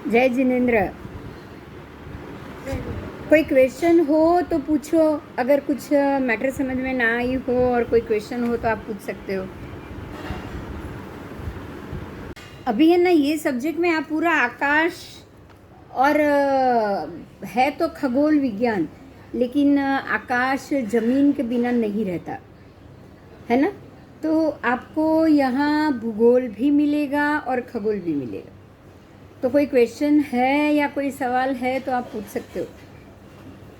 जय जिनेन्द्र। कोई क्वेश्चन हो तो पूछो। अगर कुछ मैटर समझ में ना आई हो और कोई क्वेश्चन हो तो आप पूछ सकते हो। अभी है ना, ये सब्जेक्ट में आप पूरा आकाश और है तो खगोल विज्ञान, लेकिन आकाश जमीन के बिना नहीं रहता है ना। तो आपको यहाँ भूगोल भी मिलेगा और खगोल भी मिलेगा। तो कोई क्वेश्चन है या कोई सवाल है तो आप पूछ सकते हो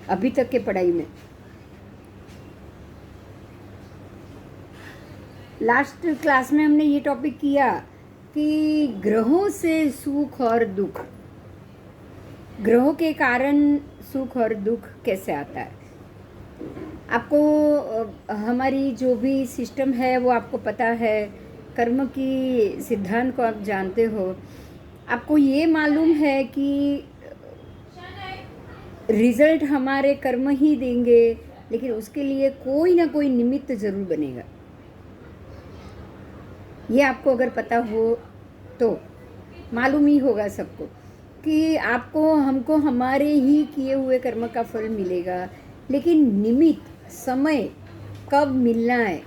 अभी तक के पढ़ाई में। लास्ट क्लास में हमने ये टॉपिक किया कि ग्रहों से सुख और दुख, ग्रहों के कारण सुख और दुख कैसे आता है। आपको हमारी जो भी सिस्टम है वो आपको पता है, कर्म की सिद्धांत को आप जानते हो। आपको ये मालूम है कि रिजल्ट हमारे कर्म ही देंगे, लेकिन उसके लिए कोई ना कोई निमित्त जरूर बनेगा। ये आपको अगर पता हो तो मालूम ही होगा सबको कि आपको हमको हमारे ही किए हुए कर्म का फल मिलेगा, लेकिन निमित्त समय कब मिलना है,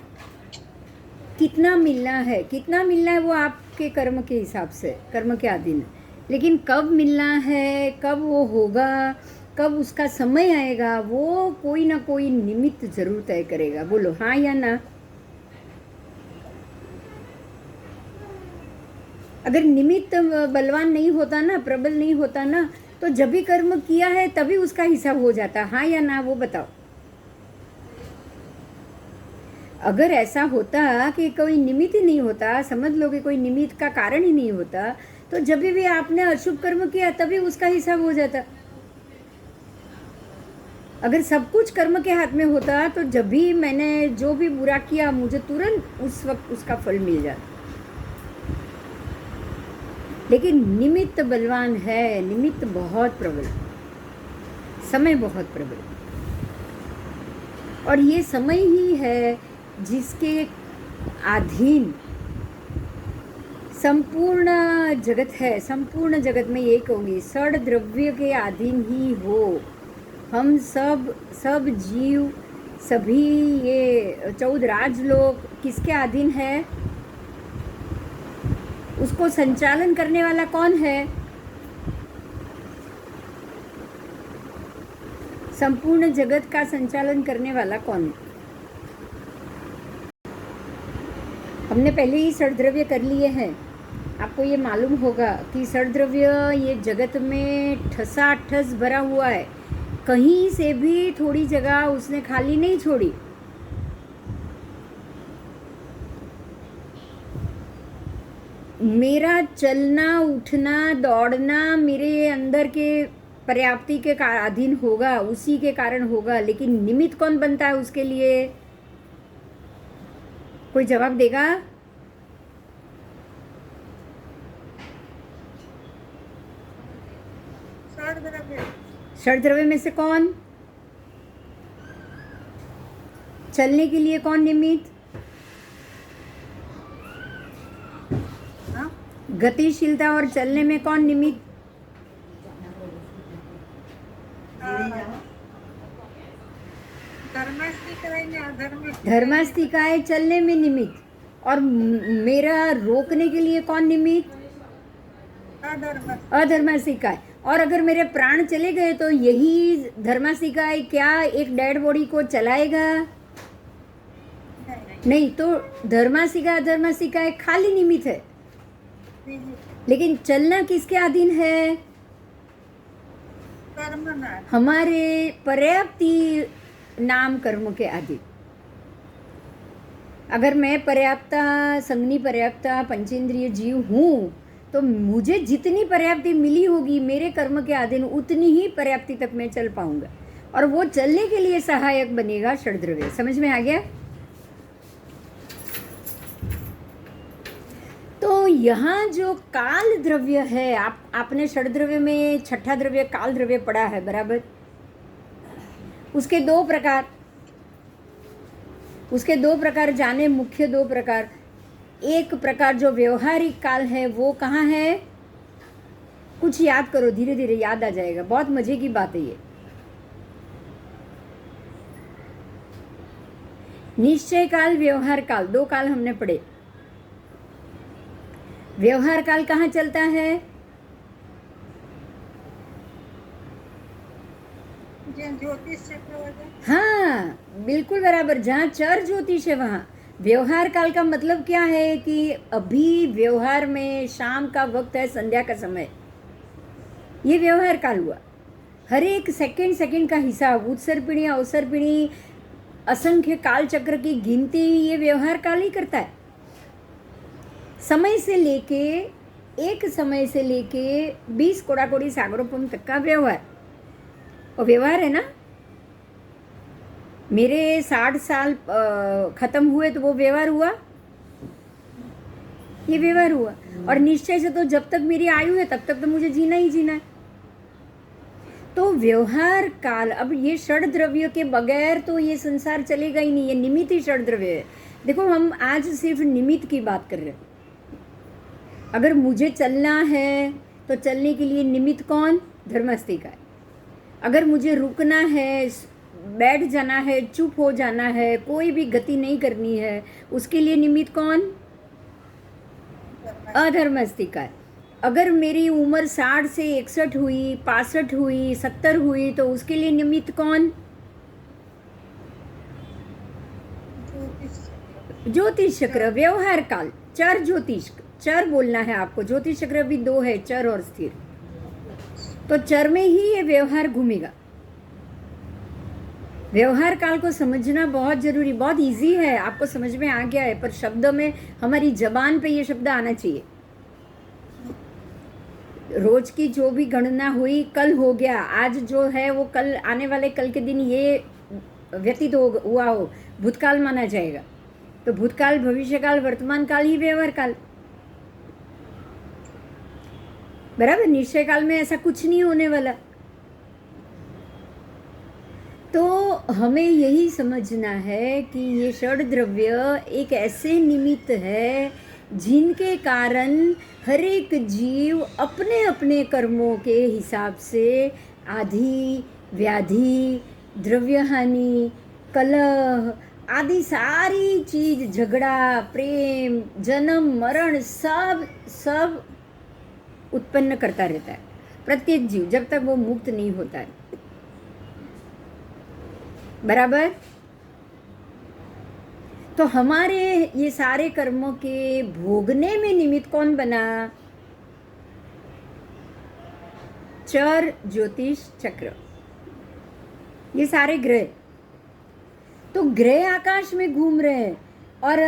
कितना मिलना है, कितना मिलना है वो आपके कर्म के हिसाब से, कर्म के अधीन है। लेकिन कब मिलना है, कब वो होगा, कब उसका समय आएगा, वो कोई ना कोई निमित्त जरूर तय करेगा। बोलो हाँ या ना। अगर निमित्त बलवान नहीं होता ना, प्रबल नहीं होता ना, तो जब भी कर्म किया है तभी उसका हिसाब हो जाता। हाँ या ना वो बताओ। अगर ऐसा होता कि कोई निमित्त ही नहीं होता, समझ लो कि कोई निमित्त का कारण ही नहीं होता, तो जब भी आपने अशुभ कर्म किया तभी उसका हिसाब हो जाता। अगर सब कुछ कर्म के हाथ में होता तो जब भी मैंने जो भी बुरा किया मुझे तुरंत उस वक्त उसका फल मिल जाता। लेकिन निमित्त बलवान है, निमित्त बहुत प्रबल, समय बहुत प्रबल। और ये समय ही है जिसके अधीन संपूर्ण जगत है। संपूर्ण जगत में ये कहूँगी, षड द्रव्य के अधीन ही हो हम सब जीव, सभी ये 14 राजलोक किसके अधीन है? उसको संचालन करने वाला कौन है? संपूर्ण जगत का संचालन करने वाला कौन है? हमने पहले ही षड्द्रव्य कर लिए हैं। आपको ये मालूम होगा कि षड्द्रव्य ये जगत में ठसाठस भरा हुआ है, कहीं से भी थोड़ी जगह उसने खाली नहीं छोड़ी। मेरा चलना उठना दौड़ना मेरे अंदर के पर्याप्ति के अधीन होगा, उसी के कारण होगा, लेकिन निमित्त कौन बनता है उसके लिए? कोई जवाब देगा? षड्द्रव्य में से कौन? चलने के लिए कौन निमित्त? गतिशीलता और चलने में कौन निमित्त? धर्मास्तिकाय चलने में निमित्त। और मेरा रोकने के लिए कौन निमित्त? अधर्मास्तिकाय। और अगर मेरे प्राण चले गए तो यही धर्मास्तिकाय क्या एक डेड बॉडी को चलाएगा? नहीं। तो धर्मास्तिकाय अधर्मास्तिकाय खाली निमित्त है, लेकिन चलना किसके अधीन है? हमारे पर्याप्ति नाम कर्म के अधीन। अगर मैं पर्याप्ता, संगनी पर्याप्ता, पंचेंद्रिय जीव हूँ, तो मुझे जितनी पर्याप्ति मिली होगी मेरे कर्म के अधीन, उतनी ही पर्याप्ति तक मैं चल पाऊंगा, और वो चलने के लिए सहायक बनेगा षड्द्रव्य। समझ में आ गया? तो यहाँ जो काल द्रव्य है, आपने षड्द्रव्य में छठा द्रव्य काल द्रव्य पढ़ा है, बराबर? उसके दो प्रकार जाने, मुख्य दो प्रकार। एक प्रकार जो व्यवहारिक काल है वो कहाँ है? कुछ याद करो, धीरे धीरे याद आ जाएगा, बहुत मजे की बात है ये। निश्चय काल, व्यवहार काल, 2 काल हमने पढ़े। व्यवहार काल कहाँ चलता है? हाँ, बिल्कुल बराबर, जहाँ चर ज्योतिष है वहाँ। व्यवहार काल का मतलब क्या है कि अभी व्यवहार में शाम का वक्त है, संध्या का समय, ये व्यवहार काल हुआ। हर एक सेकंड सेकंड का हिसाब, उत्सर पीढ़ी अवसर पीढ़ी, असंख्य काल चक्र की गिनती ये व्यवहार काल ही करता है। समय से लेके, एक समय से लेके 20 कोड़ा कोड़ी सागरोपम तक का व्यवहार, और व्यवहार है ना। मेरे 60 साल खत्म हुए तो वो व्यवहार हुआ, ये व्यवहार हुआ। और निश्चय से तो जब तक मेरी आयु है तब तक तो मुझे जीना ही जीना है। तो व्यवहार काल, अब ये षड द्रव्य के बगैर तो ये संसार चलेगा ही नहीं, ये निमित्त ही षड द्रव्य है। देखो, हम आज सिर्फ निमित्त की बात कर रहे हैं। अगर मुझे चलना है तो चलने के लिए निमित्त कौन? धर्मस्थी का है। अगर मुझे रुकना है, बैठ जाना है, चुप हो जाना है, कोई भी गति नहीं करनी है, उसके लिए निमित्त कौन? अधर्मस्थी का है। अगर मेरी उम्र 60 से 61 हुई, 65 हुई, 70 हुई, तो उसके लिए निमित्त कौन? ज्योतिष चक्र, व्यवहार काल, चर ज्योतिष, चर बोलना है आपको। ज्योतिष चक्र भी 2 है, चर और स्थिर। तो चर में ही ये व्यवहार घूमेगा। व्यवहार काल को समझना बहुत जरूरी, बहुत इजी है, आपको समझ में आ गया है, पर शब्द में, हमारी जबान पे ये शब्द आना चाहिए। रोज की जो भी गणना हुई कल हो गया, आज जो है वो कल, आने वाले कल के दिन ये व्यतीत हुआ हो, भूतकाल माना जाएगा। तो भूतकाल, भविष्यकाल, वर्तमान काल ही व्यवहार काल, बराबर। निश्चय काल में ऐसा कुछ नहीं होने वाला। तो हमें यही समझना है कि ये षड द्रव्य एक ऐसे निमित्त है जिनके कारण हर एक जीव अपने अपने कर्मों के हिसाब से आधि, व्याधि, द्रव्य हानि, कलह आदि सारी चीज, झगड़ा, प्रेम, जन्म, मरण, सब सब उत्पन्न करता रहता है, प्रत्येक जीव, जब तक वो मुक्त नहीं होता है, बराबर। तो हमारे ये सारे कर्मों के भोगने में निमित्त कौन बना? चर ज्योतिष चक्र, ये सारे ग्रह। तो ग्रह आकाश में घूम रहे हैं, और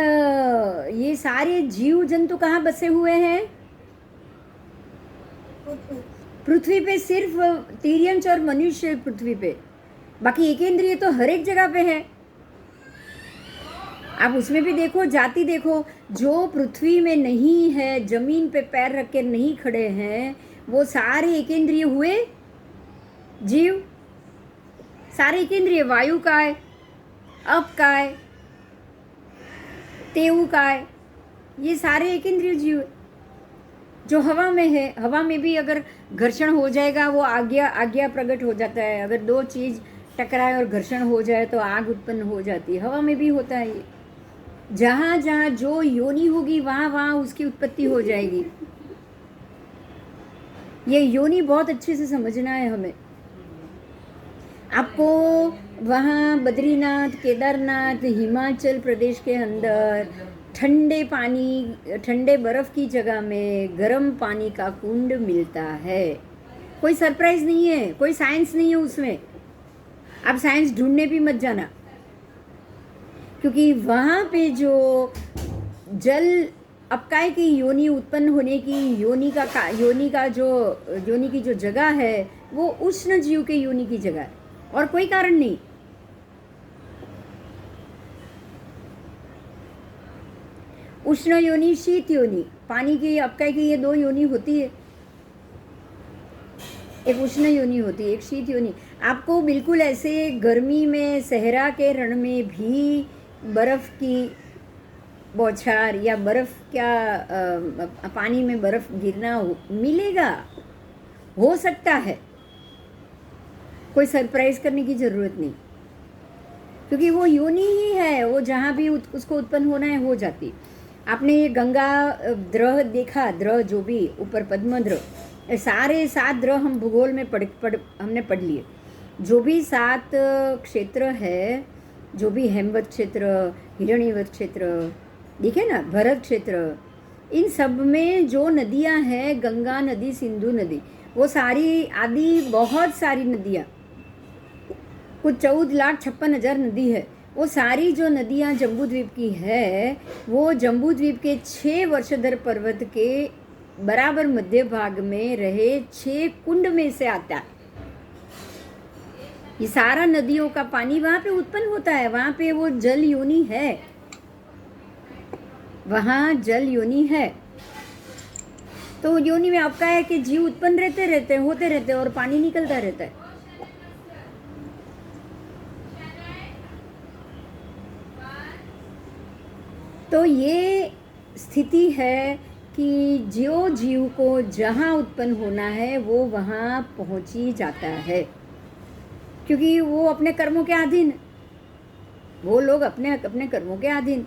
ये सारे जीव जंतु कहाँ बसे हुए हैं? पृथ्वी पे। सिर्फ तिर्यंच और मनुष्य पृथ्वी पे, बाकी एकेंद्रिय तो हर एक जगह पे है। आप उसमें भी देखो, जाति देखो, जो पृथ्वी में नहीं है, जमीन पे पैर रख के नहीं खड़े हैं, वो सारे एकेंद्रिय हुए जीव, सारे एकेंद्रिय। वायु का है, अप का है, तेऊ का है, ये सारे एकेंद्रिय जीव। जो हवा में है, हवा में भी अगर घर्षण हो जाएगा वो आज्ञा प्रकट हो जाता है। अगर 2 चीज टकराए और घर्षण हो जाए तो आग उत्पन्न हो जाती है, हवा में भी होता है ये। जहाँ जहाँ जो योनि होगी वहाँ वहाँ उसकी उत्पत्ति हो जाएगी। ये योनि बहुत अच्छे से समझना है हमें। आपको वहाँ बद्रीनाथ, केदारनाथ, हिमाचल प्रदेश के अंदर ठंडे पानी, ठंडे बर्फ की जगह में गर्म पानी का कुंड मिलता है। कोई सरप्राइज नहीं है, कोई साइंस नहीं है उसमें। आप साइंस ढूंढने भी मत जाना, क्योंकि वहाँ पे जो जल अपकाय की योनि उत्पन्न होने की योनि की जो जगह है वो उष्ण जीव के योनि की जगह है, और कोई कारण नहीं। उष्ण योनि, शीत योनि, पानी की अपकाय की ये 2 योनि होती है। एक उष्ण योनि होती है, एक शीत योनि। आपको बिल्कुल ऐसे गर्मी में सहरा के रण में भी बर्फ की बौछार या बर्फ क्या पानी में बर्फ गिरना मिलेगा, हो सकता है, कोई सरप्राइज करने की ज़रूरत नहीं, क्योंकि वो योनि ही है, वो जहाँ भी उसको उत्पन्न होना है हो जाती। आपने ये गंगा द्रह देखा, द्रह जो भी ऊपर पद्मद्रह, सारे 7 द्रह हम भूगोल में हमने पढ़ लिए। जो भी 7 क्षेत्र है, जो भी हेमवत क्षेत्र, हिरण्यवत क्षेत्र, देखे ना, भरत क्षेत्र, इन सब में जो नदियाँ हैं, गंगा नदी, सिंधु नदी, वो सारी आदि बहुत सारी नदियाँ, कुछ 14,56,000 नदी है। वो सारी जो नदियाँ जम्बूद्वीप की है, वो जम्बूद्वीप के 6 वर्षधर पर्वत के बराबर मध्य भाग में रहे 6 कुंड में से आता है। ये सारा नदियों का पानी वहाँ पे उत्पन्न होता है, वहाँ पे वो जल योनि है, वहाँ जल योनि है। तो योनि में आपका है कि जीव उत्पन्न होते रहते और पानी निकलता रहता है। तो ये स्थिति है कि जो जीव को जहाँ उत्पन्न होना है वो वहाँ पहुँच ही जाता है, क्योंकि वो अपने कर्मों के अधीन, वो लोग अपने अपने कर्मों के अधीन।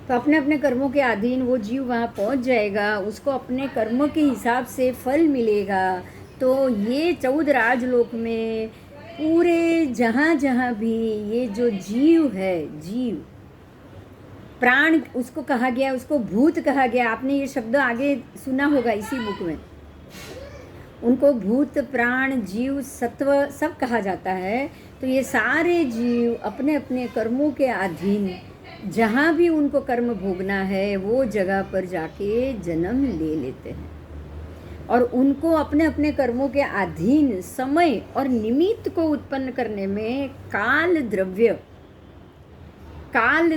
तो अपने अपने कर्मों के अधीन वो जीव वहाँ पहुँच जाएगा, उसको अपने कर्मों के हिसाब से फल मिलेगा। तो ये 14 राजलोक में पूरे जहाँ जहाँ भी ये जो जीव है, जीव प्राण उसको कहा गया, उसको भूत कहा गया। आपने ये शब्द आगे सुना होगा इसी बुक में। उनको भूत, प्राण, जीव, सत्व सब कहा जाता है। तो ये सारे जीव अपने अपने कर्मों के अधीन जहाँ भी उनको कर्म भोगना है वो जगह पर जाके जन्म ले लेते हैं, और उनको अपने अपने कर्मों के अधीन समय और निमित्त को उत्पन्न करने में काल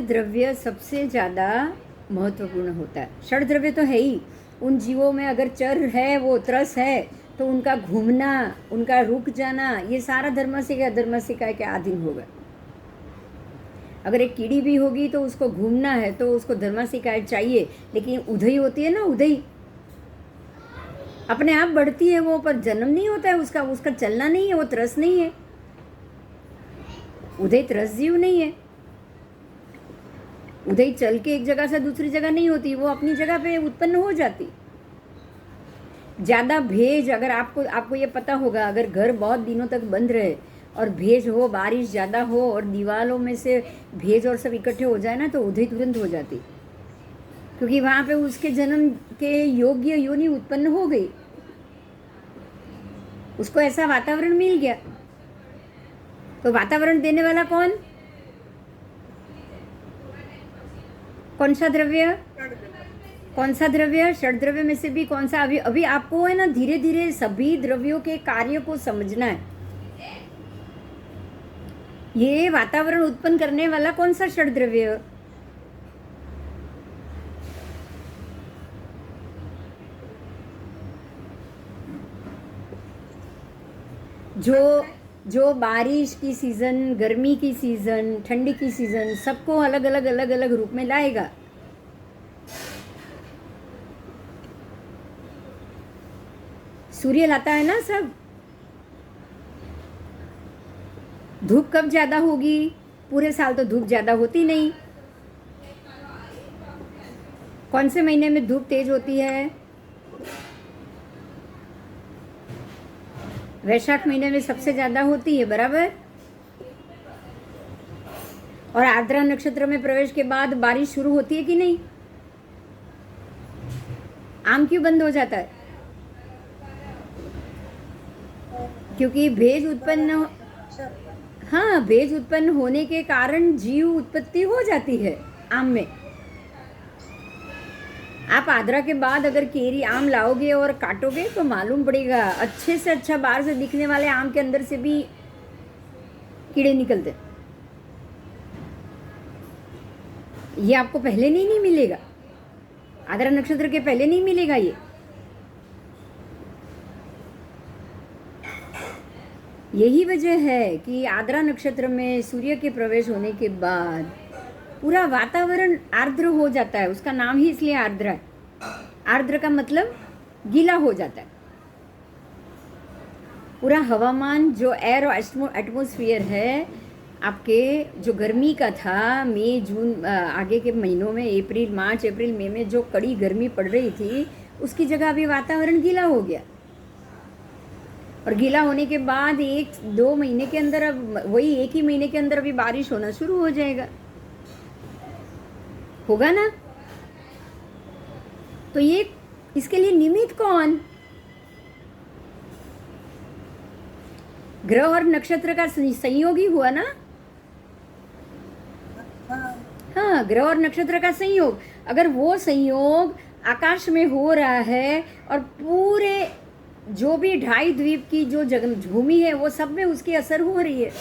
द्रव्य सबसे ज़्यादा महत्वपूर्ण होता है। षड द्रव्य तो है ही, उन जीवों में अगर चर है, वो त्रस है, तो उनका घूमना, उनका रुक जाना, ये सारा धर्मासिका अधर्मासिका के अधीन होगा। अगर एक कीड़ी भी होगी तो उसको घूमना है तो उसको धर्मासिका चाहिए, लेकिन उधई होती है ना, उधई अपने आप बढ़ती है वो, पर जन्म नहीं होता है उसका चलना नहीं है, वो त्रस नहीं है, उधई त्रस जीव नहीं है। उधई चल के एक जगह से दूसरी जगह नहीं होती, वो अपनी जगह पे उत्पन्न हो जाती। ज़्यादा भेज, अगर आपको ये पता होगा, अगर घर बहुत दिनों तक बंद रहे और भेज हो, बारिश ज़्यादा हो और दीवारों में से भेज और सब इकट्ठे हो जाए ना, तो उधई तुरंत हो जाती, क्योंकि वहाँ पे उसके जन्म के योग्य योनि उत्पन्न हो गई, उसको ऐसा वातावरण मिल गया। तो वातावरण देने वाला कौन सा द्रव्य? कौन सा द्रव्य? षड द्रव्य में से भी कौन सा? अभी आपको है ना धीरे धीरे सभी द्रव्यों के कार्य को समझना है। ये वातावरण उत्पन्न करने वाला कौन सा षड द्रव्य? जो बारिश की सीज़न, गर्मी की सीज़न, ठंडी की सीज़न, सबको अलग अलग रूप में लाएगा। सूर्य लाता है ना सब। धूप कब ज़्यादा होगी? पूरे साल तो धूप ज़्यादा होती नहीं। कौन से महीने में धूप तेज होती है? वैशाख महीने में सबसे ज़्यादा होती है, बराबर। और आर्द्रा नक्षत्र में प्रवेश के बाद बारिश शुरू होती है कि नहीं? आम क्यों बंद हो जाता है? क्योंकि भेज उत्पन्न, हाँ, भेज उत्पन्न होने के कारण जीव उत्पत्ति हो जाती है आम में। आप आद्रा के बाद अगर केरी आम लाओगे और काटोगे तो मालूम पड़ेगा, अच्छे से अच्छा बाहर से दिखने वाले आम के अंदर से भी कीड़े निकलते। ये आपको पहले नहीं मिलेगा, आद्रा नक्षत्र के पहले नहीं मिलेगा ये। यही वजह है कि आद्रा नक्षत्र में सूर्य के प्रवेश होने के बाद पूरा वातावरण आर्द्र हो जाता है। उसका नाम ही इसलिए आर्द्र है। आर्द्र का मतलब गीला हो जाता है। पूरा हवामान जो एयर और एटमॉस्फेयर है आपके, जो गर्मी का था मई जून आगे के महीनों में, अप्रैल मार्च अप्रैल मई में जो कड़ी गर्मी पड़ रही थी, उसकी जगह अभी वातावरण गीला हो गया। और गीला होने के बाद 1-2 महीने के अंदर, अब वही 1 ही महीने के अंदर अभी बारिश होना शुरू हो जाएगा, होगा ना। तो ये इसके लिए निमित्त कौन? ग्रह और नक्षत्र का संयोग ही हुआ ना। हाँ, ग्रह और नक्षत्र का संयोग, अगर वो संयोग आकाश में हो रहा है और पूरे जो भी 2.5 द्वीप की जो भूमि है वो सब में उसकी असर हो रही है।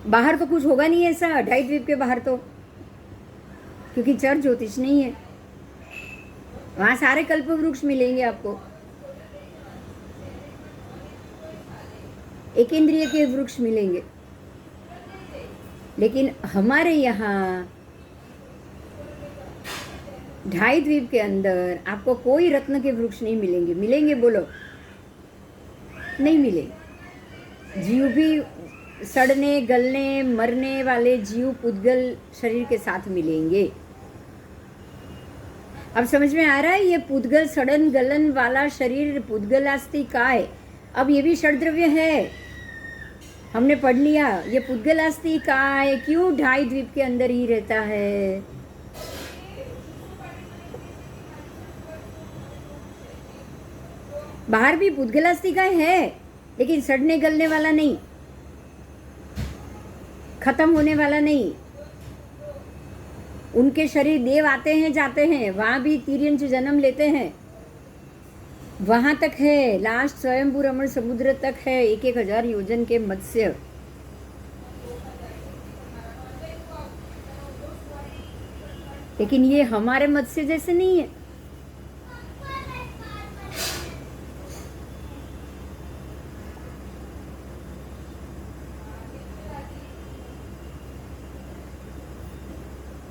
बाहर तो कुछ होगा नहीं ऐसा 2.5 द्वीप के बाहर तो, क्योंकि चर ज्योतिष नहीं है वहां। सारे कल्प वृक्ष मिलेंगे आपको, एक इंद्रिय के वृक्ष मिलेंगे, लेकिन हमारे यहाँ 2.5 द्वीप के अंदर आपको कोई रत्न के वृक्ष नहीं मिलेंगे। मिलेंगे बोलो? नहीं मिलेंगे। जीव भी सड़ने गलने मरने वाले जीव पुद्गल शरीर के साथ मिलेंगे। अब समझ में आ रहा है? ये पुद्गल सड़न गलन वाला शरीर पुद्गलास्ति काय, अब ये भी षड्द्रव्य है, हमने पढ़ लिया। ये पुद्गलास्ति काय क्यों 2.5 द्वीप के अंदर ही रहता है? बाहर भी पुद्गलास्ति काय है, लेकिन सड़ने गलने वाला नहीं, खत्म होने वाला नहीं। उनके शरीर देव आते हैं जाते हैं, वहां भी तिर्यंच जन्म लेते हैं, वहां तक है, लास्ट स्वयंभू रमण समुद्र तक है, 1,000 योजन के मत्स्य। लेकिन ये हमारे मत्स्य जैसे नहीं है।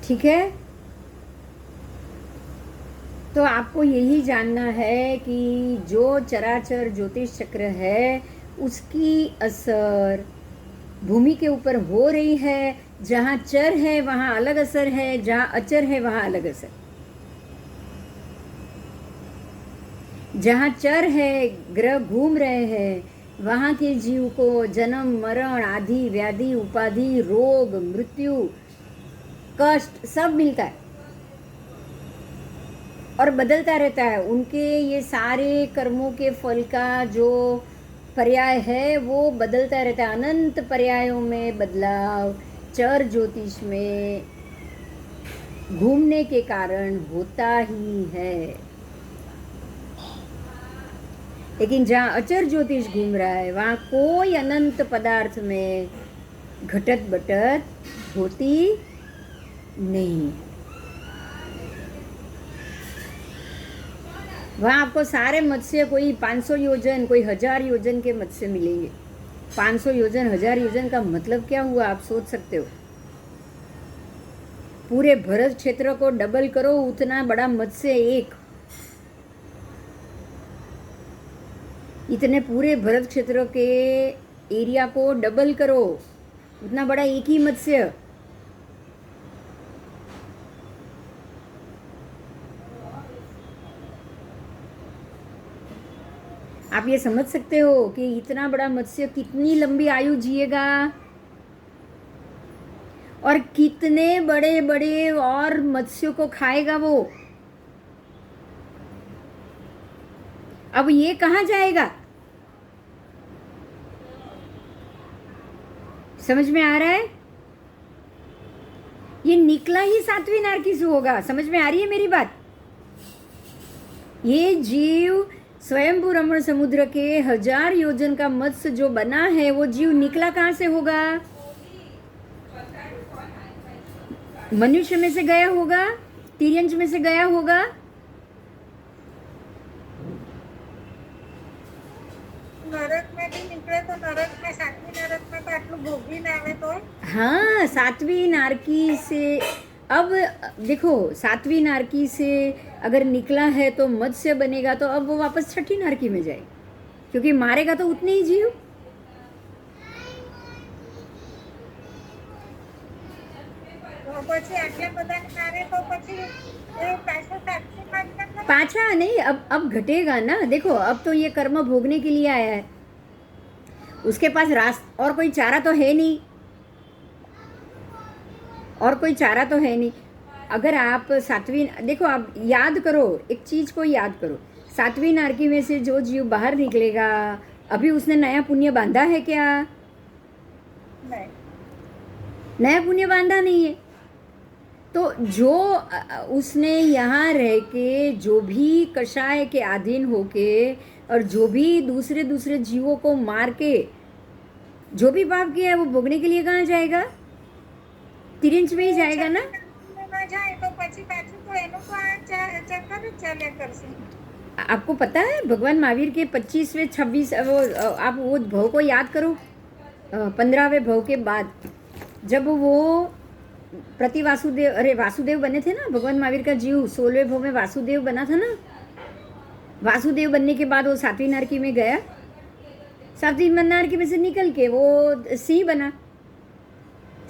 ठीक है, तो आपको यही जानना है कि जो चराचर ज्योतिष चक्र है उसकी असर भूमि के ऊपर हो रही है। जहाँ चर है वहाँ अलग असर है, जहाँ अचर है वहाँ अलग असर। जहाँ चर है, ग्रह घूम रहे हैं, वहाँ के जीव को जन्म मरण आदि व्याधि उपाधि रोग मृत्यु कष्ट सब मिलता है और बदलता रहता है। उनके ये सारे कर्मों के फल का जो पर्याय है वो बदलता रहता है। अनंत पर्यायों में बदलाव चर ज्योतिष में घूमने के कारण होता ही है। लेकिन जहाँ अचर ज्योतिष घूम रहा है वहाँ कोई अनंत पदार्थ में घटत बटत होती नहीं। वहाँ आपको सारे मत्स्य कोई 500 योजन कोई 1000 योजन के मत्स्य मिलेंगे। 500 योजन 1000 योजन का मतलब क्या हुआ आप सोच सकते हो? पूरे भरत क्षेत्र को डबल करो, उतना बड़ा मत्स्य एक। इतने पूरे भरत क्षेत्र के एरिया को डबल करो, उतना बड़ा एक ही मत्स्य। आप ये समझ सकते हो कि इतना बड़ा मत्स्य कितनी लंबी आयु जिएगा और कितने बड़े बड़े और मत्स्यों को खाएगा वो। अब ये कहाँ जाएगा? समझ में आ रहा है? ये निकला ही 7वीं नारकी से होगा। समझ में आ रही है मेरी बात? ये जीव स्वयंभू रमण समुद्र के 1000 योजन का मत्स्य जो बना है वो जीव निकला कहाँ से होगा? मनुष्य में से गया होगा, तिर्यंच में से गया होगा। नरक में भी निकले तो नरक में 7वीं नरक में तो आटलू भोगी ना आवे तो। हाँ, 7वीं नारकी से। अब देखो 7वीं नारकी से अगर निकला है तो मत्स्य बनेगा, तो अब वो वापस 6ठी नारकी में जाएगा। क्योंकि मारेगा तो उतने ही जीव। तो પછી આટલા બધાને મારે તો પછી એ પાછો સાચી માગતા ખરા? पाछा नहीं, अब घटेगा ना। देखो अब तो ये कर्म भोगने के लिए आया है, उसके पास और कोई चारा तो है नहीं, और कोई चारा तो है नहीं। अगर आप सातवीं, देखो आप याद करो, एक चीज को याद करो, सातवीं नारकी में से जो जीव बाहर निकलेगा, अभी उसने नया पुण्य बांधा है क्या? નહીં. नया पुण्य बांधा नहीं है। तो जो उसने यहाँ रह के जो भी कषाय के अधीन होके और जो भी दूसरे दूसरे जीवों को मार के जो भी पाप किया है वो भोगने के लिए कहाँ जाएगा? तिरंज में ही जाएगा ना। ના જાય તો પછી પાછું તો એનું તો આ ચક્કર જ ચાલ્યા કરશે. आपको पता है भगवान महावीर के 25वें 26 आप वो भव को याद करो, 15वें भव के बाद जब वो प्रति वासुदेव, अरे वासुदेव बने थे ना, भगवान महावीर का जीव 16वें भव में वासुदेव बना था ना। वासुदेव बनने के बाद वो सातवीं नारकी में गया, सातवीं नारकी में से निकल के वो सिंह बना,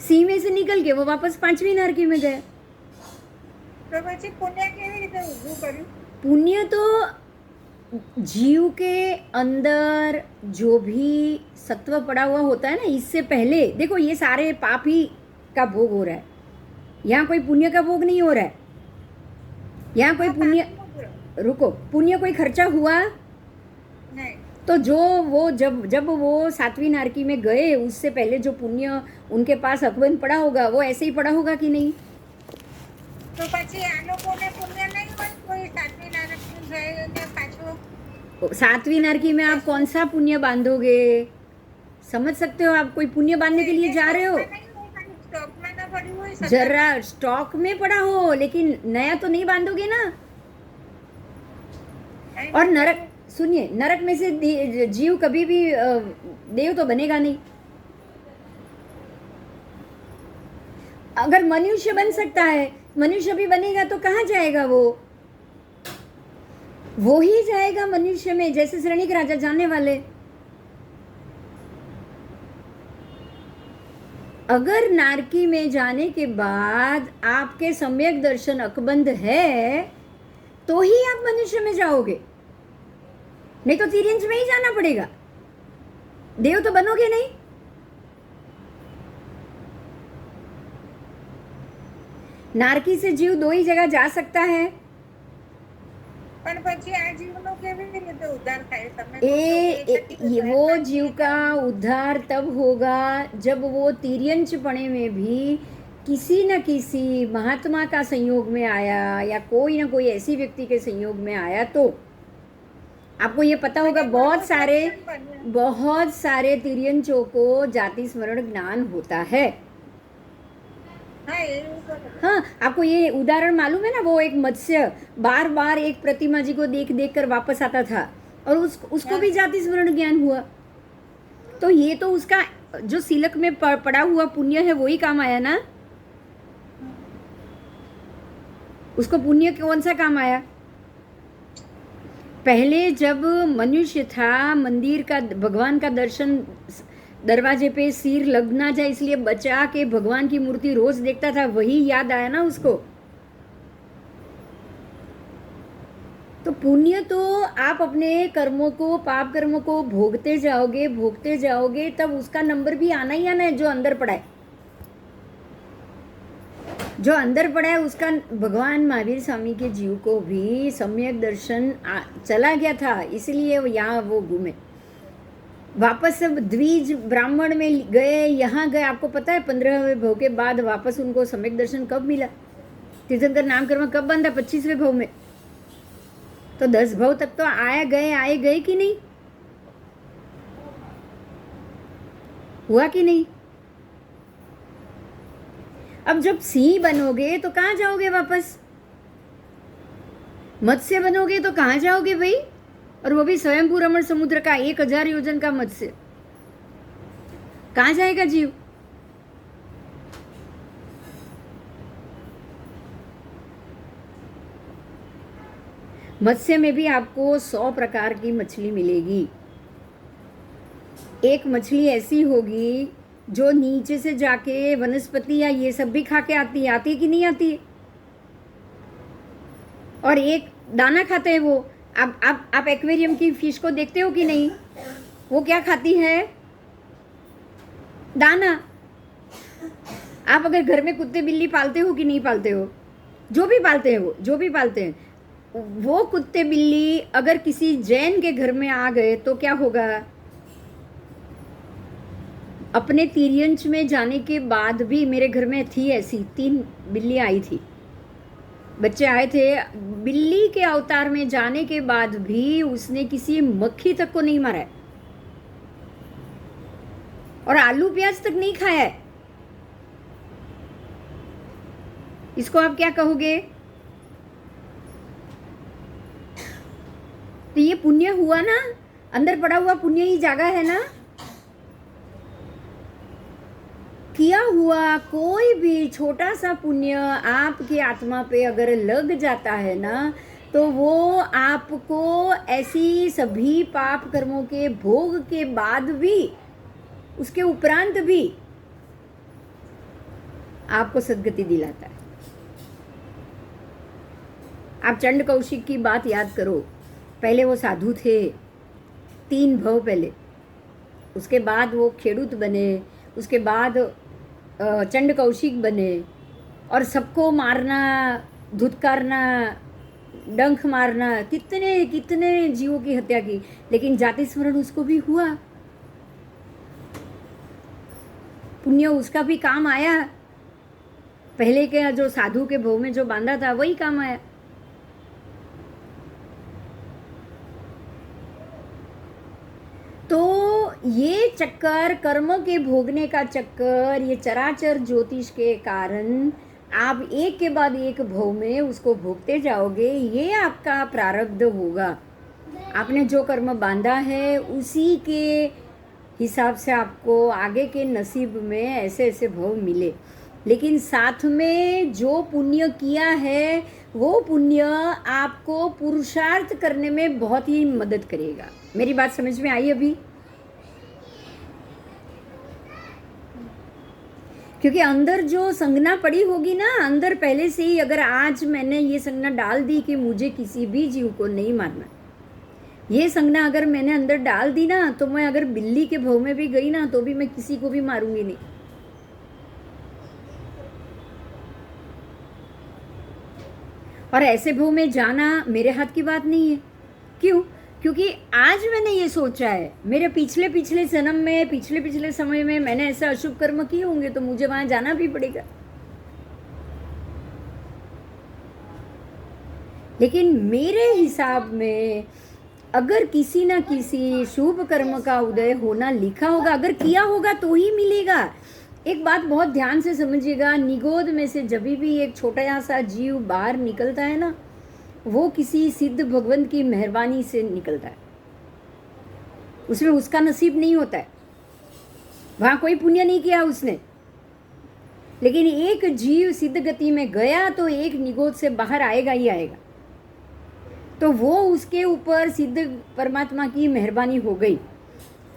सिंह में से निकल के वो वापस पांचवी नारकी में गया। તો પછી પુણ્ય કેવી રીતે ઊભું કર્યું? पुण्य तो जीव के अंदर जो भी सत्व पड़ा हुआ होता है ना, इससे पहले देखो ये सारे पाप ही का भोग हो रहा है, यहाँ कोई पुण्य का भोग नहीं हो रहा है। यहाँ कोई पुण्य, रुको, पुण्य कोई खर्चा हुआ નહીં. तो जो वो जब वो सातवीं नारकी में गए उससे पहले जो पुण्य उनके पास अकबंध पड़ा होगा वो ऐसे ही पड़ा होगा कि नहीं? તો પછી આ લોકોને પુણ્ય નહીં હોય કોઈ સાતમી નારકી જઈને પાછું? सातवीं नारकी में आप कौन सा पुण्य बांधोगे? समझ सकते हो, आप कोई पुण्य बांधने के लिए जा रहे हो, સ્ટોકમાં ના પડ્યું હોય સતત. जरा स्टॉक में पड़ा हो, लेकिन नया तो नहीं बांधोगे ना। और नरक, सुनिए, नरक में से जीव कभी भी देव तो बनेगा नहीं। अगर मनुष्य बन सकता है, मनुष्य भी बनेगा तो कहाँ जाएगा वो ही जाएगा मनुष्य में, जैसे श्रेणिक राजा जाने वाले। अगर नारकी में जाने के बाद आपके सम्यक दर्शन अकबंध है तो ही आप मनुष्य में जाओगे, नहीं तो तिर्यंज में ही जाना पड़ेगा, देव तो बनोगे नहीं। नारकी से जीव दो ही जगह जा सकता है। પણ પછી આ જીવનો કેવી રીતે ઉદ્ધાર થાય? તમે वो जीव का उद्धार तब होगा जब वो तिर्यंचपणे में भी किसी न किसी महात्मा का संयोग में आया या कोई ना कोई ऐसी व्यक्ति के संयोग में आया। तो आपको ये पता होगा बहुत सारे तिर्यंचों को जाति स्मरण ज्ञान होता है। हाँ, आपको ये उदाहरण मालूम है ना, वो एक मत्स्य बार बार एक प्रतिमा जी को देख देख कर वापस आता था और उसको भी जाति स्मरण ज्ञान हुआ। तो ये तो उसका जो सिलक में पड़ा हुआ पुण्य है वही काम आया ना। उसको पुण्य कौन सा काम आया? पहले जब मनुष्य था, मंदिर का भगवान का दर्शन, दरवाजे पे सिर लग ना जाए इसलिए बचा के भगवान की मूर्ति रोज देखता था, वही याद आया ना उसको। तो पुण्य तो आप अपने कर्मों को, पाप कर्मों को भोगते जाओगे तब उसका नंबर भी आना ही आना है। जो अंदर पड़ा है उसका, भगवान महावीर स्वामी के जीव को भी सम्यक दर्शन चला गया था, इसलिए यहाँ वो घूमे वापस। सब द्विज ब्राह्मण में गए, यहाँ गए। आपको पता है 15वें भव के बाद वापस उनको सम्यक दर्शन कब मिला? तीर्थंकर नाम कर्म कब बंधा? 25वें भव में। तो 10 भव तक तो आए गए कि नहीं? हुआ कि नहीं? अब जब सिंह बनोगे तो कहाँ जाओगे वापस? मत्स्य बनोगे तो कहाँ जाओगे भाई? और वो भी स्वयंभू रमण समुद्र का 1000 योजन का मत्स्य, कहाँ जाएगा जीव? मत्स्य में भी आपको 100 प्रकार की मछली मिलेगी। एक मछली ऐसी होगी जो नीचे से जाके वनस्पति या ये सब भी खा के आती है कि नहीं आती है? और एक दाना खाते हैं वो। आप एक्वेरियम की फिश को देखते हो कि नहीं? वो क्या खाती है? दाना। आप अगर घर में कुत्ते बिल्ली पालते हो कि नहीं पालते हो? जो भी पालते हैं जो भी पालते हैं, वो कुत्ते बिल्ली अगर किसी जैन के घर में आ गए तो क्या होगा? अपने तिर्यंच में जाने के बाद भी, मेरे घर में थी ऐसी 3 बिल्ली आई थी, बच्चे आए थे, बिल्ली के अवतार में जाने के बाद भी उसने किसी मक्खी तक को नहीं मारा है और आलू प्याज तक नहीं खाया है। इसको आप क्या कहोगे? तो ये पुण्य हुआ ना, अंदर पड़ा हुआ पुण्य ही जागा है ना। किया हुआ कोई भी छोटा सा पुण्य आपकी आत्मा पे अगर लग जाता है ना, तो वो आपको ऐसी सभी पाप कर्मों के भोग के बाद भी, उसके उपरांत भी आपको सद्गति दिलाता है। आप चंड कौशिक की बात याद करो। पहले वो साधु थे 3 भव पहले, उसके बाद वो खेडूत बने, उसके बाद चंड कौशिक बने और सबको मारना, धुतकारना, डंक मारना, कितने कितने जीवों की हत्या की, लेकिन जाति स्मरण उसको भी हुआ। पुण्य उसका भी काम आया। पहले के जो साधु के भव में जो बांधा था वही काम आया। तो ये चक्कर, कर्म के भोगने का चक्कर, ये चराचर ज्योतिष के कारण आप एक के बाद एक भव में उसको भोगते जाओगे। ये आपका प्रारब्ध होगा। आपने जो कर्म बांधा है उसी के हिसाब से आपको आगे के नसीब में ऐसे ऐसे भव मिले। लेकिन साथ में जो पुण्य किया है वो पुण्य आपको पुरुषार्थ करने में बहुत ही मदद करेगा। मेरी बात समझ में आई अभी? क्योंकि अंदर जो संज्ञा पड़ी होगी ना, अंदर पहले से ही, अगर आज मैंने ये संज्ञा डाल दी कि मुझे किसी भी जीव को नहीं मारना, ये संज्ञा अगर मैंने अंदर डाल दी ना, तो मैं अगर बिल्ली के भव में भी गई ना तो भी मैं किसी को भी मारूंगी नहीं। और ऐसे भव में जाना मेरे हाथ की बात नहीं है। क्यों? क्योंकि आज मैंने ये सोचा है, मेरे पिछले पिछले जन्म में, पिछले पिछले समय में मैंने ऐसे अशुभ कर्म किए होंगे तो मुझे वहां जाना भी पड़ेगा। लेकिन मेरे हिसाब में अगर किसी ना किसी शुभ कर्म का उदय होना लिखा होगा, अगर किया होगा तो ही मिलेगा। एक बात बहुत ध्यान से समझिएगा, निगोद में से जब भी एक छोटा सा जीव बाहर निकलता है ना, वो किसी सिद्ध भगवंत की मेहरबानी से निकलता है। उसमें उसका नसीब नहीं होता है, वहां कोई पुण्य नहीं किया उसने। लेकिन एक जीव सिद्ध गति में गया तो एक निगोद से बाहर आएगा ही आएगा। तो वो उसके ऊपर सिद्ध परमात्मा की मेहरबानी हो गई।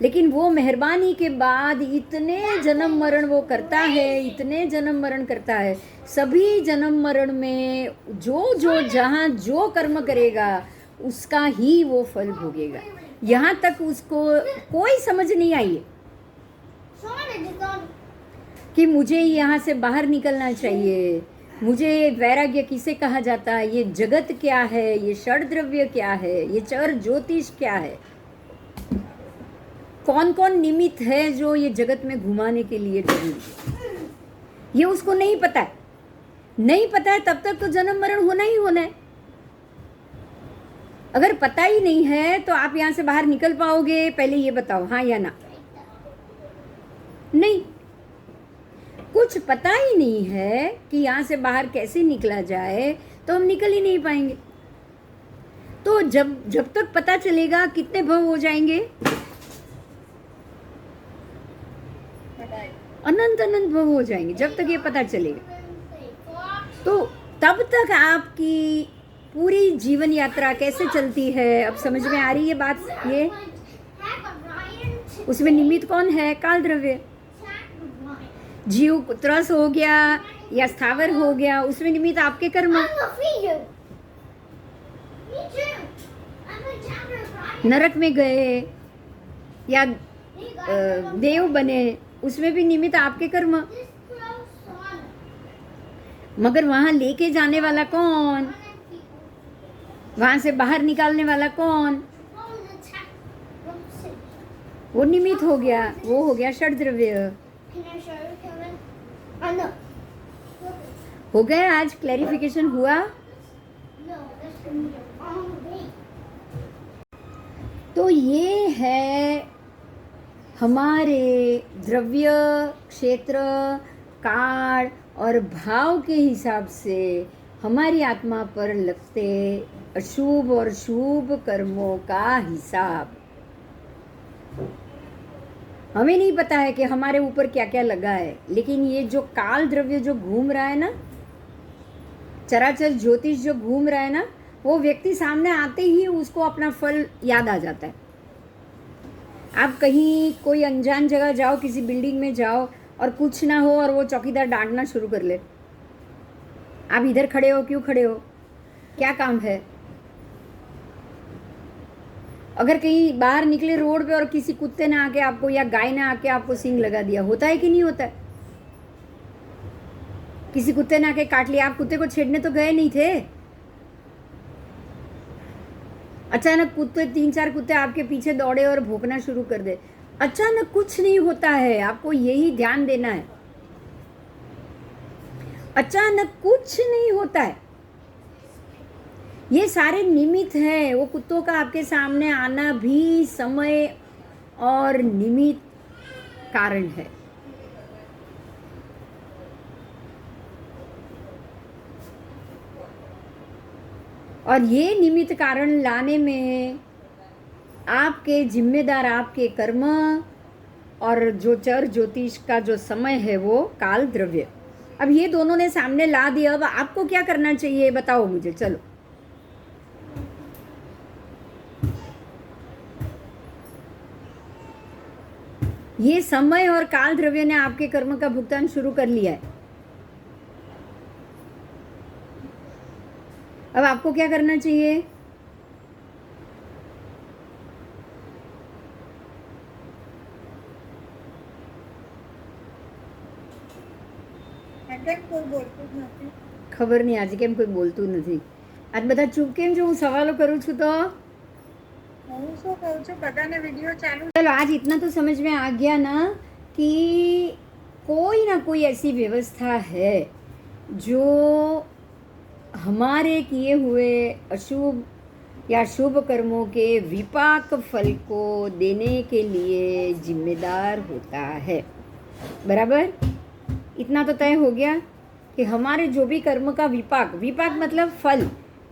लेकिन वो मेहरबानी के बाद इतने जन्म मरण वो करता है, इतने जन्म मरण करता है, सभी जन्म मरण में जो जो जहाँ जो कर्म करेगा उसका ही वो फल भोगेगा। यहाँ तक उसको कोई समझ नहीं आई है कि मुझे यहाँ से बाहर निकलना चाहिए, मुझे वैराग्य किसे कहा जाता है, ये जगत क्या है, ये षड द्रव्य क्या है, ये चर ज्योतिष क्या है, कौन कौन निमित्त है जो ये जगत में घुमाने के लिए जरूरी, ये उसको नहीं पता है। नहीं पता है तब तक तो जन्म मरण होना ही होना है। अगर पता ही नहीं है तो आप यहां से बाहर निकल पाओगे? पहले ये बताओ, हाँ या ना? नहीं, कुछ पता ही नहीं है कि यहां से बाहर कैसे निकला जाए, तो हम निकल ही नहीं पाएंगे। तो जब तक पता चलेगा कितने भव हो जाएंगे? अनंत अनंत भव हो जाएंगे जब तक ये पता चलेगा। तो तब तक आपकी पूरी जीवन यात्रा कैसे चलती है? अब समझ में आ रही है बात? ये उसमें निमित्त कौन है? काल द्रव्य। जीव त्रस हो गया या स्थावर हो गया, उसमें निमित्त आपके कर्म। नरक में गए या देव बने, उसमें भी निमित्त आपके कर्म। मगर वहां लेके जाने वाला कौन? वहां से बाहर निकालने वाला कौन? वो निमित्त हो गया, वो हो गया षड द्रव्य। हो गया? आज क्लैरिफिकेशन हुआ? तो ये है हमारे द्रव्य, क्षेत्र, काल और भाव के हिसाब से हमारी आत्मा पर लगते अशुभ और शुभ कर्मों का हिसाब। हमें नहीं पता है कि हमारे ऊपर क्या क्या लगा है, लेकिन ये जो काल द्रव्य जो घूम रहा है ना, चराचर ज्योतिष जो घूम रहा है ना, वो व्यक्ति सामने आते ही उसको अपना फल याद आ जाता है। आप कहीं कोई अनजान जगह जाओ, किसी बिल्डिंग में जाओ और कुछ ना हो और वो चौकीदार डांटना शुरू कर ले, आप इधर खड़े हो, क्यों खड़े हो, क्या काम है? अगर कहीं बाहर निकले रोड पे और किसी कुत्ते ने आके आपको या गाय ने आके आपको सींग लगा दिया, होता है कि नहीं होता है? किसी कुत्ते ने आके काट लिया, आप कुत्ते को छेड़ने तो गए नहीं थे। अचानक कुत्ते 3-4 कुत्ते आपके पीछे दौड़े और भौंकना शुरू कर दे, अचानक कुछ नहीं होता है। आपको यही ध्यान देना है, अचानक कुछ नहीं होता है। ये सारे निमित्त हैं। वो कुत्तों का आपके सामने आना भी समय और निमित्त कारण है। और ये निमित्त कारण लाने में आपके जिम्मेदार आपके कर्म और जो चर ज्योतिष का जो समय है वो काल द्रव्य। अब ये दोनों ने सामने ला दिया, अब आपको क्या करना चाहिए बताओ मुझे, चलो। ये समय और काल द्रव्य ने आपके कर्म का भुगतान शुरू कर लिया है। अब आपको क्या करना चाहिए? खबर नहीं आज केम कोई बोलતું નથી। आज બધા ચૂપ કેમ છો? હું સવાલો કરું છું તો હું શું કહું છું, બધાને વિડિયો ચાલુ। चलो आज इतना तो समझ में आ गया ना कि कोई ना कोई ऐसी व्यवस्था है जो हमारे किए हुए अशुभ या शुभ कर्मों के विपाक फल को देने के लिए जिम्मेदार होता है। बराबर? इतना तो तय हो गया कि हमारे जो भी कर्म का विपाक, विपाक मतलब फल,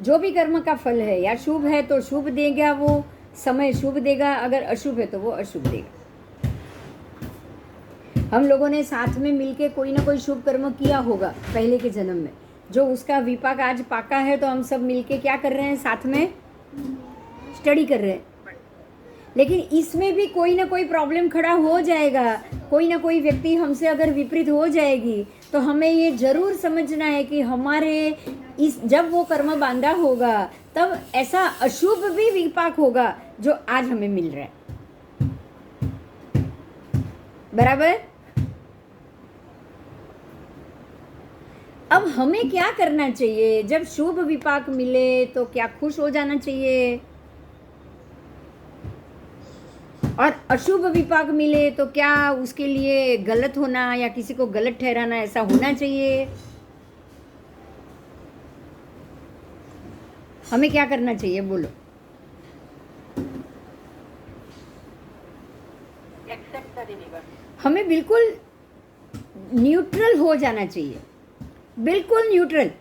जो भी कर्म का फल है, या शुभ है तो शुभ देगा, वो समय शुभ देगा, अगर अशुभ है तो वो अशुभ देगा। हम लोगों ने साथ में मिलके कोई ना कोई शुभ कर्म किया होगा पहले के जन्म में, जो उसका विपाक आज पाका है, तो हम सब मिलके क्या कर रहे हैं? साथ में स्टडी कर रहे हैं। लेकिन इसमें भी कोई ना कोई प्रॉब्लम खड़ा हो जाएगा, कोई ना कोई व्यक्ति हमसे अगर विपरीत हो जाएगी, तो हमें ये जरूर समझना है कि हमारे इस जब वो कर्म बांधा होगा तब ऐसा अशुभ भी विपाक होगा जो आज हमें मिल रहा है। बराबर? अब हमें क्या करना चाहिए? जब शुभ विपाक मिले तो क्या खुश हो जाना चाहिए? और अशुभ विपाक मिले तो क्या उसके लिए गलत होना या किसी को गलत ठहराना, ऐसा होना चाहिए? हमें क्या करना चाहिए बोलो? हमें बिल्कुल न्यूट्रल हो जाना चाहिए, बिल्कुल न्यूट्रल,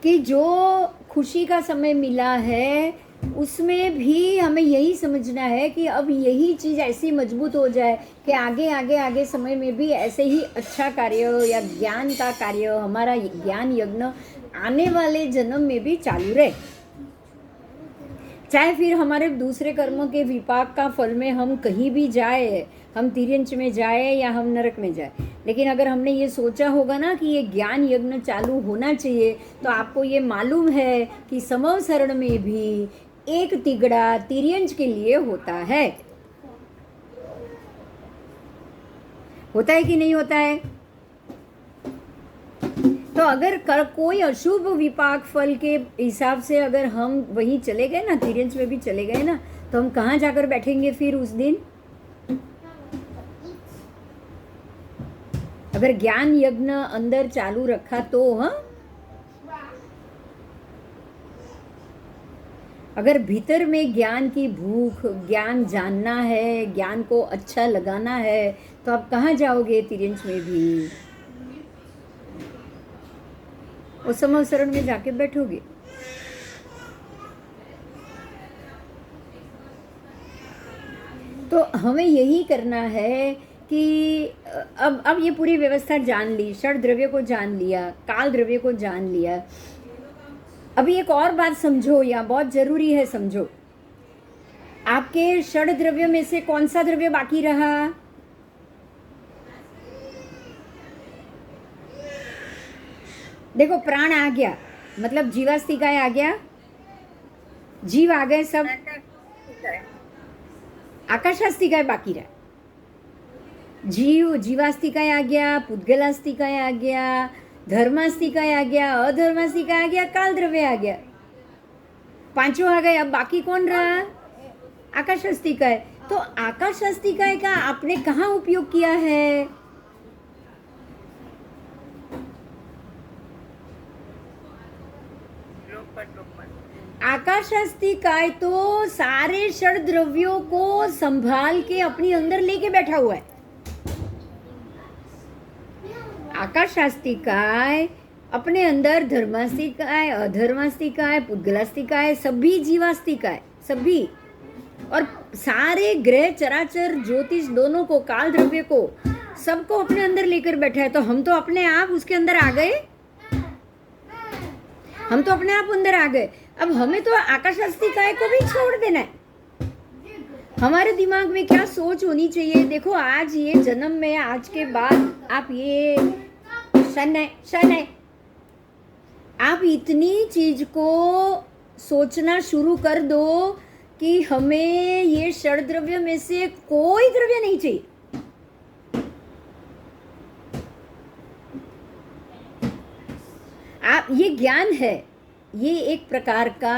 कि जो खुशी का समय मिला है उसमें भी हमें यही समझना है कि अब यही चीज़ ऐसी मजबूत हो जाए कि आगे आगे आगे समय में भी ऐसे ही अच्छा कार्य या ज्ञान का कार्य, हमारा ज्ञान यज्ञ आने वाले जन्म में भी चालू रहे। चाहे फिर हमारे दूसरे कर्मों के विपाक का फल में हम कहीं भी जाए, हम तिर्यंच में जाए या हम नरक में जाए, लेकिन अगर हमने ये सोचा होगा ना कि ये ज्ञान यज्ञ चालू होना चाहिए, तो आपको ये मालूम है कि समवसरण में भी एक तिगड़ा तिर्यंच के लिए होता है कि नहीं होता है? तो अगर कोई अशुभ विपाक फल के हिसाब से अगर हम वहीं चले गए ना, तिर्यंच में भी चले गए ना, तो हम कहाँ जाकर बैठेंगे फिर उस दिन? अगर ज्ञान यज्ञ अंदर चालू रखा तो अगर भीतर में ज्ञान की भूख, ज्ञान जानना है, ज्ञान को अच्छा लगाना है, तो आप कहाँ जाओगे तिर्यंच में भी? उस समवसरण में जाके बैठोगे। तो हमें यही करना है कि अब ये पूरी व्यवस्था जान ली, षड द्रव्य को जान लिया, काल द्रव्य को जान लिया। अभी एक और बात समझो, या बहुत जरूरी है समझो। आपके षड द्रव्य में से कौन सा द्रव्य बाकी रहा? देखो, प्राण आ गया, मतलब जीवास्तिकाय आ गया, जीव आ गए सब, आकाशास्तिकाय बाकी रहा। जीवास्तिकाय आ गया, पुद्गलास्तिकाय आ गया, धर्मास्तिकाय आ गया, अधर्मास्तिकाय आ गया, काल द्रव्य आ गया, पांचों आ गए। अब बाकी कौन रहा? आकाशास्तिकाय। तो आकाशास्तिकाय का आपने कहाँ उपयोग किया है? आकाशास्तिकाय तो सारे षड द्रव्यों को संभाल के अपनी अंदर लेके बैठा हुआ है। आकाशास्तिकाय अपने अंदर धर्मास्तिकाय, अधर्मास्तिकाय, पुद्गलास्तिकाय, सभी जीवास्तिकाय, सभी, और सारे ग्रह चराचर ज्योतिष दोनों को, काल द्रव्य को, सबको अपने अंदर लेकर बैठा है। तो हम तो अपने आप उसके अंदर आ गए, हम तो अपने आप अंदर आ गए। अब हमें तो आकाशास्तिकाय को भी छोड़ देना है। हमारे दिमाग में क्या सोच होनी चाहिए? देखो, आज ये जन्म में, आज के बाद आप ये शन है, आप इतनी चीज को सोचना शुरू कर दो कि हमें ये षड द्रव्य में से कोई द्रव्य नहीं चाहिए। आप, ये ज्ञान है, ये एक प्रकार का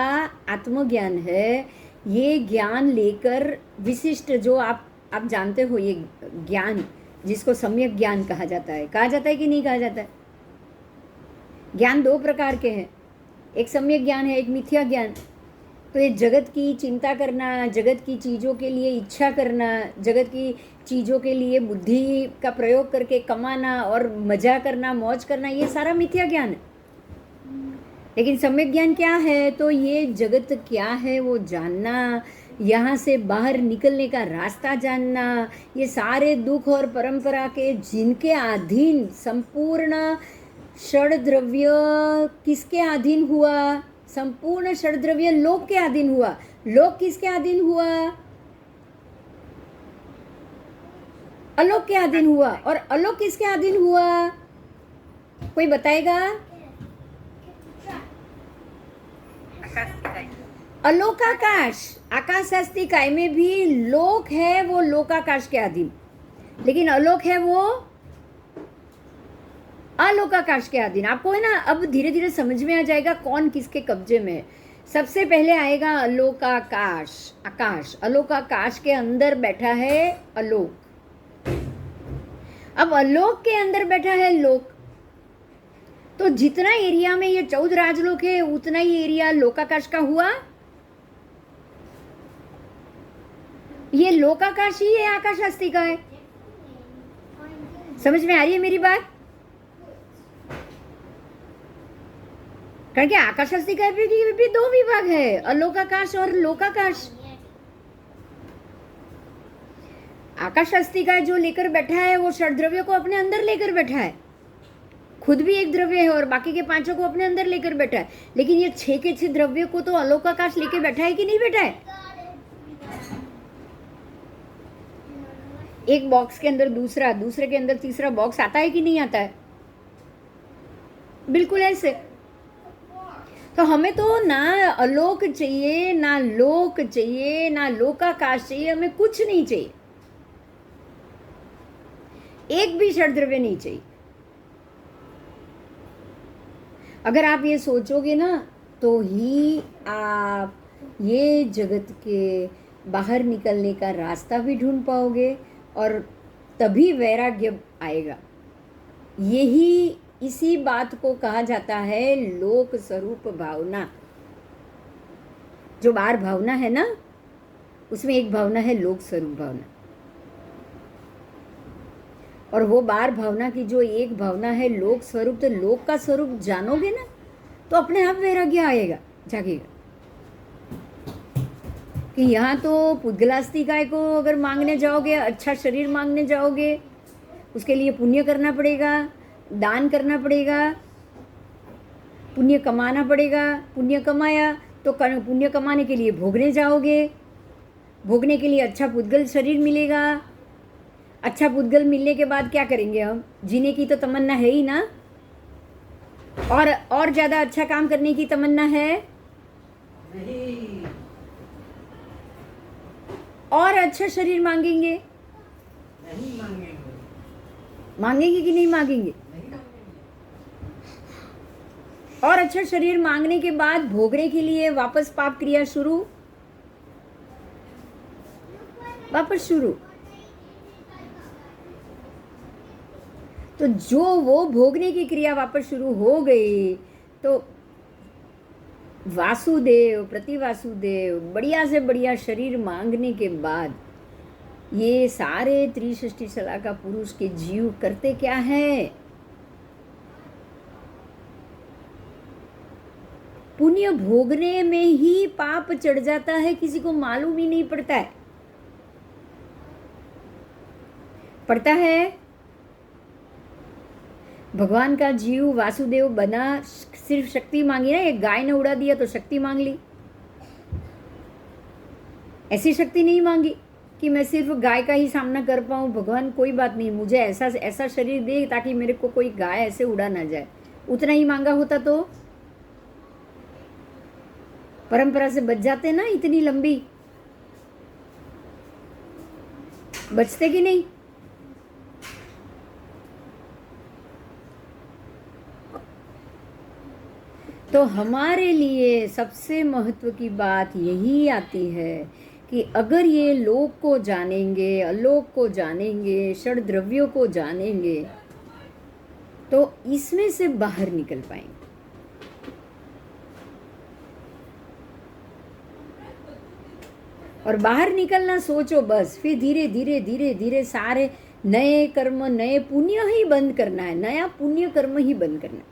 आत्मज्ञान है। ये ज्ञान लेकर विशिष्ट, जो आप जानते हो, ये ज्ञान जिसको सम्यक ज्ञान कहा जाता है कि नहीं कहा जाता है? ज्ञान दो प्रकार के हैं, एक सम्यक ज्ञान है, एक मिथ्या ज्ञान। तो ये जगत की चिंता करना, जगत की चीज़ों के लिए इच्छा करना, जगत की चीज़ों के लिए बुद्धि का प्रयोग करके कमाना और मजा करना, मौज करना, ये सारा मिथ्या ज्ञान है। लेकिन सम्यक ज्ञान क्या है? तो ये जगत क्या है वो जानना, यहाँ से बाहर निकलने का रास्ता जानना, ये सारे दुख और परंपरा के जिनके अधीन संपूर्ण षड द्रव्य किसके अधीन हुआ? संपूर्ण षड द्रव्य लोक के अधीन हुआ। लोक किसके अधीन हुआ? अलोक के अधीन हुआ। और अलोक किसके अधीन हुआ? कोई बताएगा? अलोकाकाश। आकाशास्तिकाय में भी लोक है, वो लोकाकाश के अधीन, लेकिन अलोक है वो अलोकाकाश के अधीन। आपको है ना, अब धीरे धीरे समझ में आ जाएगा कौन किसके कब्जे में है। सबसे पहले आएगा अलोकाकाश, आकाश। अलोकाकाश के अंदर बैठा है अलोक। अब अलोक के अंदर बैठा है लोक। तो जितना एरिया में ये 14 राजलोक है, उतना ही एरिया लोकाकाश का हुआ। ये लोकाकाश ही है आकाशास्तिकाय। समझ में आ रही है मेरी बात? कारण कि आकाशास्तिकाय भी दो विभाग है, अलोकाकाश और लोकाकाश। आकाशास्तिकाय जो लेकर बैठा है वो षड द्रव्य को अपने अंदर लेकर बैठा है। खुद भी एक द्रव्य है और बाकी के पांचों को अपने अंदर लेकर बैठा है, लेकिन ये 6 के 6 द्रव्य को तो अलोकाकाश लेके बैठा है कि नहीं बैठा है? एक बॉक्स के अंदर दूसरा, दूसरे के अंदर तीसरा बॉक्स आता है कि नहीं आता है? बिल्कुल ऐसे। तो हमें तो ना अलोक चाहिए, ना लोक चाहिए, ना लोकाकाश चाहिए, हमें कुछ नहीं चाहिए, एक भी षड्द्रव्य नहीं चाहिए। अगर आप ये सोचोगे ना तो ही आप ये जगत के बाहर निकलने का रास्ता भी ढूंढ पाओगे और तभी वैराग्य आएगा। यही इसी बात को कहा जाता है लोक स्वरूप भावना। जो बाहर भावना है ना, उसमें एक भावना है लोक स्वरूप भावना, और वो बाहर भावना की जो एक भावना है लोक स्वरूप, तो लोक का स्वरूप जानोगे ना तो अपने आप वैराग्य आएगा, जागेगा। कि यहाँ तो पुद्गलास्तिकाय को अगर मांगने जाओगे, अच्छा शरीर मांगने जाओगे, उसके लिए पुण्य करना पड़ेगा, दान करना पड़ेगा, पुण्य कमाना पड़ेगा। पुण्य कमाया तो पुण्य कमाने के लिए भोगने जाओगे, भोगने के लिए अच्छा पुद्गल शरीर मिलेगा। अच्छा पुद्गल मिलने के बाद क्या करेंगे हम? जीने की तो तमन्ना है ही ना, और ज़्यादा अच्छा काम करने की तमन्ना है नहीं, और अच्छा शरीर मांगेंगे? नहीं मांगेंगे। मांगेंगे कि नहीं मांगेंगे? नहीं मांगेंगे। और अच्छा शरीर मांगने के बाद भोगने के लिए वापस पाप क्रिया शुरू, वापस शुरू। तो जो वो भोगने की क्रिया वापस शुरू हो गई तो वासुदेव, प्रति वासुदेव बढ़िया से बढ़िया शरीर मांगने के बाद ये सारे त्रिसृष्टि सला का पुरुष के जीव करते क्या है? पुण्य भोगने में ही पाप चढ़ जाता है, किसी को मालूम ही नहीं पड़ता है। पड़ता है भगवान का जीव वासुदेव बना, सिर्फ शक्ति मांगी ना, एक गाय ने उड़ा दिया तो शक्ति मांग ली। ऐसी शक्ति नहीं मांगी कि मैं सिर्फ गाय का ही सामना कर पाऊँ। भगवान कोई बात नहीं, मुझे ऐसा शरीर दे ताकि मेरे को कोई गाय ऐसे उड़ा ना जाए। उतना ही मांगा होता तो परंपरा से बच जाते ना, इतनी लंबी बचते कि नहीं? तो हमारे लिए सबसे महत्व की बात यही आती है कि अगर ये लोक को जानेंगे, अलोक को जानेंगे, षड द्रव्यों को जानेंगे तो इसमें से बाहर निकल पाएंगे। और बाहर निकलना सोचो बस, फिर धीरे धीरे धीरे धीरे सारे नए कर्म, नए पुण्य ही बंद करना है, नया पुण्य कर्म ही बंद करना है।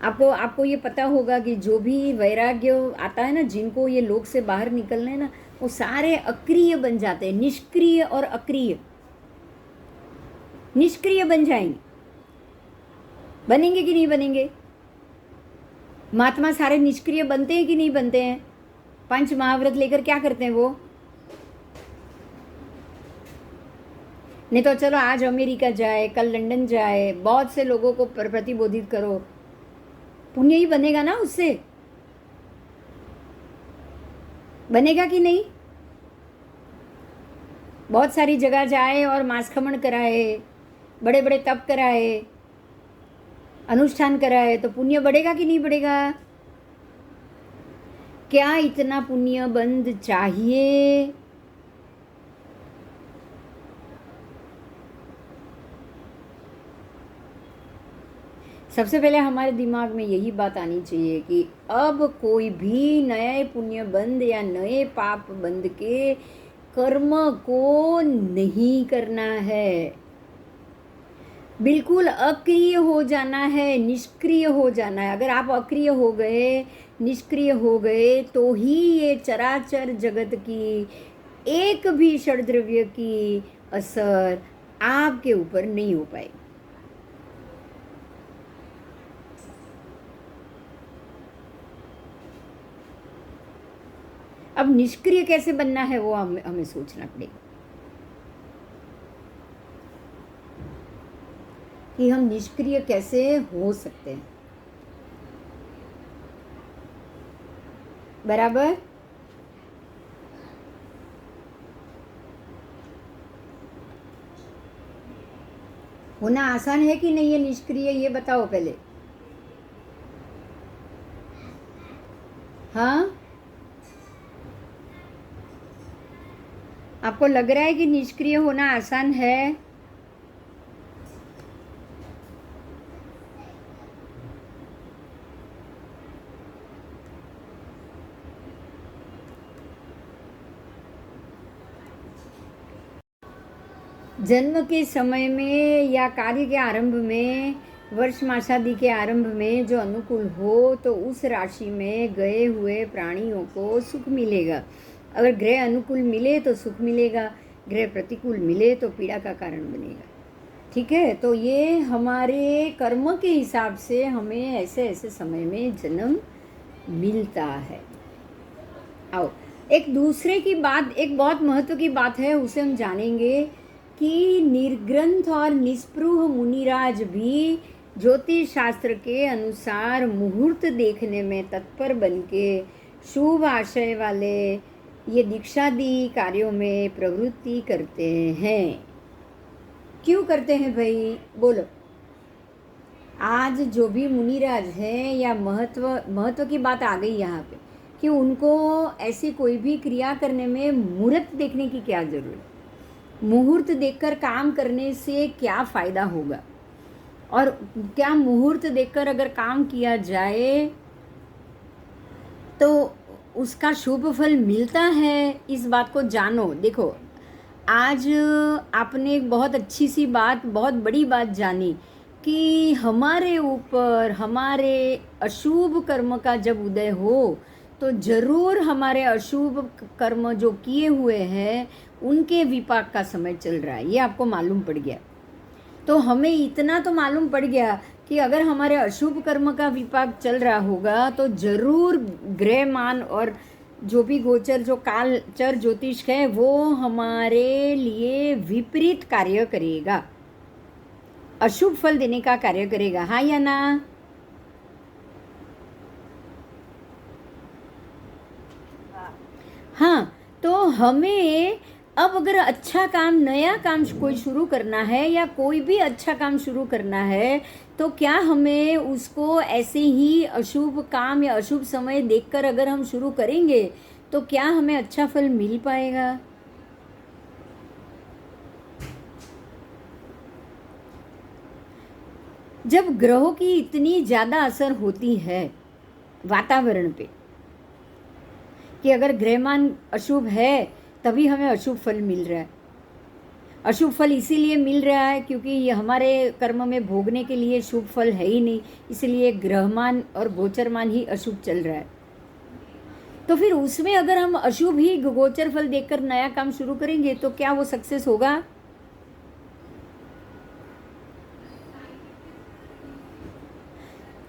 आपको ये पता होगा कि जो भी वैराग्य आता है ना, जिनको ये लोक से बाहर निकलना है ना, वो सारे अक्रिय बन जाते हैं, निष्क्रिय और अक्रिय। निष्क्रिय बन जाएंगे, बनेंगे कि नहीं बनेंगे? महात्मा सारे निष्क्रिय बनते हैं कि नहीं बनते हैं? 5 महाव्रत लेकर क्या करते हैं वो? नहीं तो चलो आज अमेरिका जाए, कल लंदन जाए, बहुत से लोगों को प्रतिबोधित करो, पुण्य ही बनेगा ना उससे? बनेगा कि नहीं? बहुत सारी जगह जाए और मांसखमण कराए, बड़े बड़े तप कराए, अनुष्ठान कराए, तो पुण्य बढ़ेगा कि नहीं बढ़ेगा? क्या इतना पुण्य बंद चाहिए? सबसे पहले हमारे दिमाग में यही बात आनी चाहिए कि अब कोई भी नए पुण्य बंद या नए पाप बंद के कर्म को नहीं करना है। बिल्कुल अक्रिय हो जाना है, निष्क्रिय हो जाना है। अगर आप अक्रिय हो गए, निष्क्रिय हो गए तो ही ये चराचर जगत की एक भी षड्द्रव्य की असर आपके ऊपर नहीं हो पाएगी। अब निष्क्रिय कैसे बनना है वो हमें सोचना पड़ेगा कि हम निष्क्रिय कैसे हो सकते हैं। बराबर। होना आसान है कि नहीं है निष्क्रिय, ये बताओ पहले। हाँ, आपको लग रहा है कि निष्क्रिय होना आसान है? जन्म के समय में या कार्य के आरंभ में, वर्ष मासादि के आरंभ में जो अनुकूल हो तो उस राशि में गए हुए प्राणियों को सुख मिलेगा। अगर ग्रह अनुकूल मिले तो सुख मिलेगा, ग्रह प्रतिकूल मिले तो पीड़ा का कारण बनेगा। ठीक है, तो ये हमारे कर्म के हिसाब से हमें ऐसे ऐसे समय में जन्म मिलता है। आओ एक दूसरे की बात, एक बहुत महत्व की बात है, उसे हम जानेंगे कि निर्ग्रंथ और निस्पृह मुनिराज भी ज्योतिष शास्त्र के अनुसार मुहूर्त देखने में तत्पर बनके शुभ आशय वाले ये दीक्षादि कार्यों में प्रवृत्ति करते हैं। क्यों करते हैं भाई, बोलो। आज जो भी मुनिराज हैं या महत्व की बात आ गई यहाँ पे कि उनको ऐसी कोई भी क्रिया करने में मुहूर्त देखने की क्या जरूरत, मुहूर्त देखकर काम करने से क्या फ़ायदा होगा, और क्या मुहूर्त देखकर अगर काम किया जाए तो उसका शुभ फल मिलता है, इस बात को जानो। देखो आज आपने एक बहुत अच्छी सी बात, बहुत बड़ी बात जानी कि हमारे ऊपर हमारे अशुभ कर्म का जब उदय हो तो ज़रूर हमारे अशुभ कर्म जो किए हुए हैं उनके विपाक का समय चल रहा है, ये आपको मालूम पड़ गया। तो हमें इतना तो मालूम पड़ गया कि अगर हमारे अशुभ कर्म का विपाक चल रहा होगा तो ज़रूर ग्रहमान और जो भी गोचर जो कालचर ज्योतिष है वो हमारे लिए विपरीत कार्य करेगा, अशुभ फल देने का कार्य करेगा। हाँ या ना? हाँ, तो हमें अब अगर अच्छा काम, नया काम कोई शुरू करना है या कोई भी अच्छा काम शुरू करना है तो क्या हमें उसको ऐसे ही अशुभ काम या अशुभ समय देखकर अगर हम शुरू करेंगे तो क्या हमें अच्छा फल मिल पाएगा? जब ग्रहों की इतनी ज़्यादा असर होती है वातावरण पे कि अगर ग्रहमान अशुभ है तभी हमें अशुभ फल मिल रहा है। अशुभ फल इसीलिए मिल रहा है क्योंकि ये हमारे कर्म में भोगने के लिए शुभ फल है ही नहीं, इसलिए ग्रहमान और गोचरमान ही अशुभ चल रहा है। तो फिर उसमें अगर हम अशुभ ही गोचर फल देखकर नया काम शुरू करेंगे तो क्या वो सक्सेस होगा?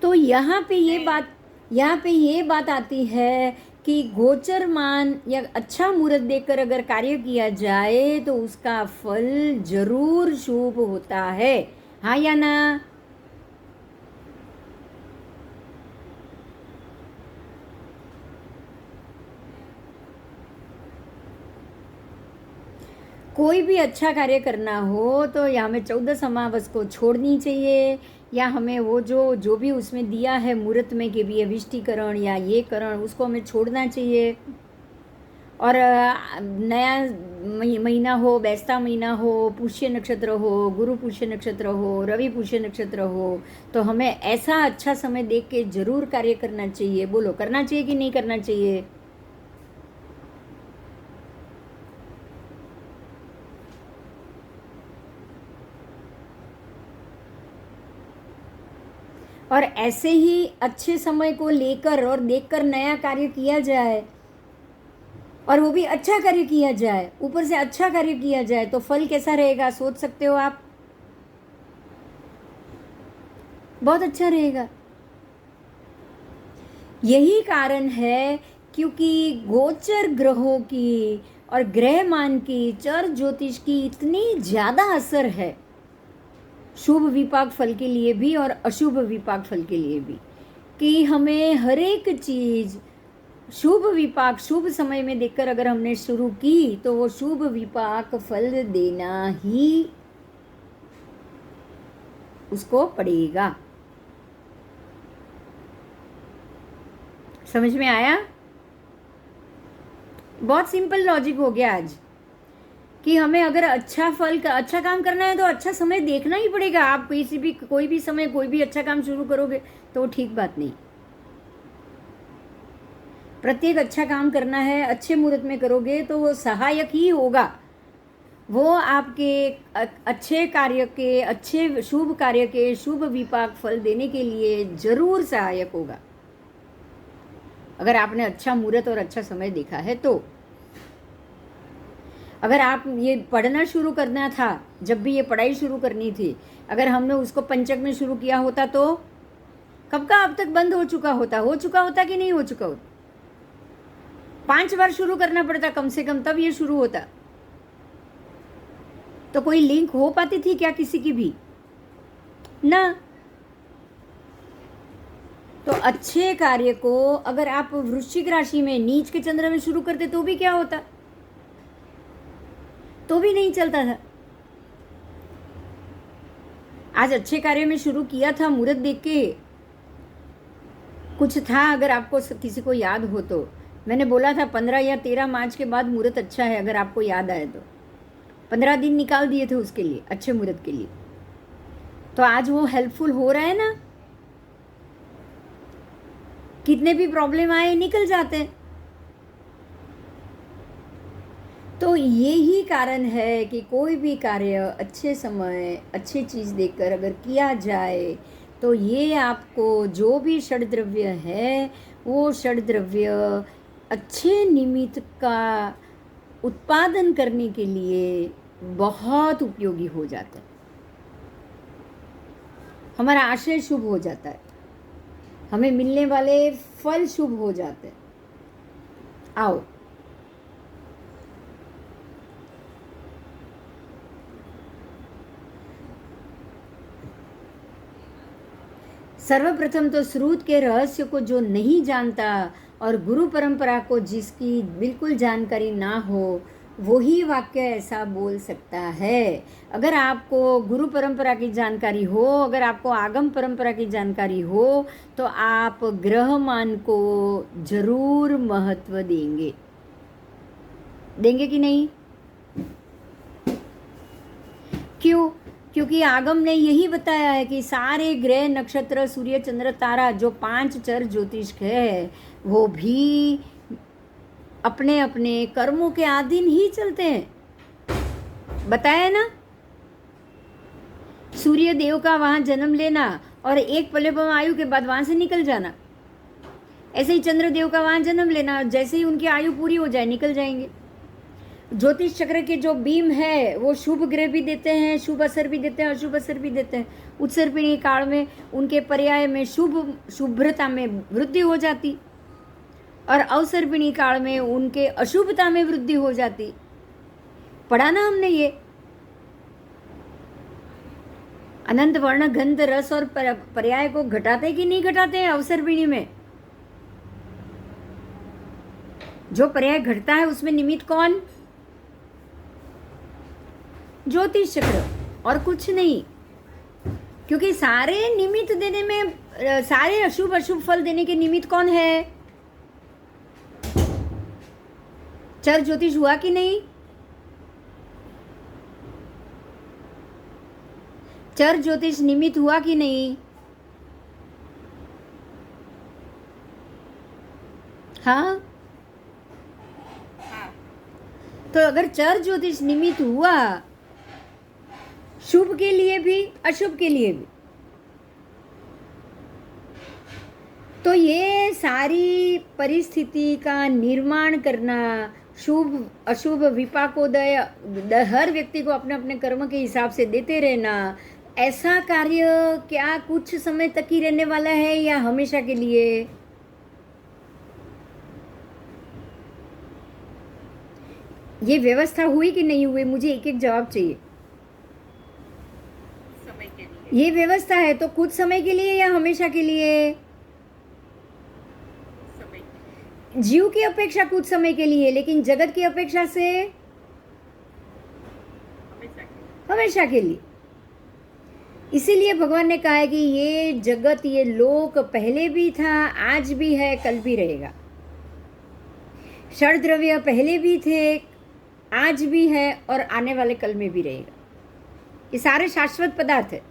तो यहाँ पे ये बात आती है कि गोचरमान या अच्छा मुहूर्त देखकर अगर कार्य किया जाए तो उसका फल जरूर शुभ होता है। हाँ या ना? कोई भी अच्छा कार्य करना हो तो या हमें 14 अमावस को छोड़नी चाहिए या हमें वो जो भी उसमें दिया है मुहूर्त में कि भी ये विष्टिकरण या ये करण, उसको हमें छोड़ना चाहिए। और नया महीना हो, बैसता महीना हो, पुष्य नक्षत्र हो, गुरु पुष्य नक्षत्र हो, रवि पुष्य नक्षत्र हो, तो हमें ऐसा अच्छा समय देख के जरूर कार्य करना चाहिए। बोलो, करना चाहिए कि नहीं करना चाहिए? और ऐसे ही अच्छे समय को लेकर और देखकर नया कार्य किया जाए और वो भी अच्छा कार्य किया जाए, ऊपर से अच्छा कार्य किया जाए तो फल कैसा रहेगा सोच सकते हो आप? बहुत अच्छा रहेगा। यही कारण है क्योंकि गोचर ग्रहों की और ग्रहमान की, चर ज्योतिष की इतनी ज़्यादा असर है शुभ विपाक फल के लिए भी और अशुभ विपाक फल के लिए भी, कि हमें हर एक चीज़ शुभ विपाक शुभ समय में देखकर अगर हमने शुरू की तो वो शुभ विपाक फल देना ही उसको पड़ेगा। समझ में आया? बहुत सिंपल लॉजिक हो गया आज, कि हमें अगर अच्छा फल का अच्छा काम करना है तो अच्छा समय देखना ही पड़ेगा। आप कोई भी समय कोई भी अच्छा काम शुरू करोगे तो ठीक बात नहीं। प्रत्येक अच्छा काम करना है, अच्छे मुहूर्त में करोगे तो वो सहायक ही होगा। वो आपके अच्छे कार्य के, अच्छे शुभ कार्य के शुभ विपाक फल देने के लिए जरूर सहायक होगा, अगर आपने अच्छा मुहूर्त और अच्छा समय देखा है तो। अगर आप ये पढ़ना शुरू करना था, जब भी ये पढ़ाई शुरू करनी थी, अगर हमने उसको पंचक में शुरू किया होता तो कब का अब तक बंद हो चुका होता कि नहीं हो चुका होता? 5 बार शुरू करना पड़ता कम से कम, तब ये शुरू होता। तो कोई लिंक हो पाती थी क्या किसी की भी? ना। तो अच्छे कार्य को अगर आप वृश्चिक राशि में नीच के चंद्र में शुरू करते तो भी क्या होता? तो भी नहीं चलता था। आज अच्छे कार्य में शुरू किया था, मुहूर्त देख के कुछ था, अगर आपको किसी को याद हो तो मैंने बोला था 15 या 13 मार्च के बाद मुहूर्त अच्छा है, अगर आपको याद आए तो 15 दिन निकाल दिए थे उसके लिए, अच्छे मुहूर्त के लिए। तो आज वो हेल्पफुल हो रहा है ना, कितने भी प्रॉब्लम आए निकल जाते हैं। तो यही कारण है कि कोई भी कार्य अच्छे समय अच्छी चीज़ देखकर अगर किया जाए तो ये आपको जो भी षड्द्रव्य है वो षड्द्रव्य अच्छे निमित्त का उत्पादन करने के लिए बहुत उपयोगी हो जाता है। हमारा आशय शुभ हो जाता है, हमें मिलने वाले फल शुभ हो जाते हैं। आओ सर्वप्रथम तो श्रुत के रहस्य को जो नहीं जानता और गुरु परंपरा को जिसकी बिल्कुल जानकारी ना हो वही वाक्य ऐसा बोल सकता है। अगर आपको गुरु परंपरा की जानकारी हो, अगर आपको आगम परंपरा की जानकारी हो तो आप ग्रहमान को जरूर महत्व देंगे। देंगे कि नहीं? क्यों? क्योंकि आगम ने यही बताया है कि सारे ग्रह नक्षत्र सूर्य चंद्र तारा जो 5 चर ज्योतिष है वो भी अपने अपने कर्मों के अधीन ही चलते हैं। बताया ना, सूर्य देव का वहां जन्म लेना और एक पलेपन आयु के बाद वहां से निकल जाना, ऐसे ही चंद्र देव का वहां जन्म लेना, जैसे ही उनकी आयु पूरी हो जाए निकल जाएंगे। ज्योतिष चक्र के जो बीम है वो शुभ ग्रह भी देते हैं, शुभ असर भी देते हैं, अशुभ असर भी देते हैं। उत्सर्पिणी काल में उनके पर्याय में शुभ्रता में वृद्धि हो जाती और अवसर्पिणी काल में उनके अशुभता में वृद्धि हो जाती। पढ़ा ना हमने ये। अनंत वर्ण गंध रस और पर्याय को घटाते कि नहीं घटाते हैं अवसर्पिणी में? जो पर्याय घटता है उसमें निमित्त कौन? ज्योतिष चक्र और कुछ नहीं। क्योंकि सारे निमित्त देने में, सारे अशुभ अशुभ फल देने के निमित्त कौन है? चर ज्योतिष हुआ कि नहीं? चर ज्योतिष निमित्त हुआ कि नहीं? हाँ। तो अगर चर ज्योतिष निमित्त हुआ शुभ के लिए भी अशुभ के लिए भी, तो ये सारी परिस्थिति का निर्माण करना, शुभ अशुभ विपाकोदय हर व्यक्ति को अपने अपने कर्म के हिसाब से देते रहना, ऐसा कार्य क्या कुछ समय तक ही रहने वाला है या हमेशा के लिए? ये व्यवस्था हुई कि नहीं हुई, मुझे एक एक जवाब चाहिए। समय के लिए। ये व्यवस्था है तो कुछ समय के लिए या हमेशा के लिए? समय के जीव की अपेक्षा कुछ समय के लिए, लेकिन जगत की अपेक्षा से हमेशा के लिए। हमेशा के लिए। इसीलिए भगवान ने कहा है कि ये जगत, ये लोक पहले भी था, आज भी है, कल भी रहेगा। षड द्रव्य पहले भी थे, आज भी है और आने वाले कल में भी रहेगा। ये सारे शाश्वत पदार्थ है।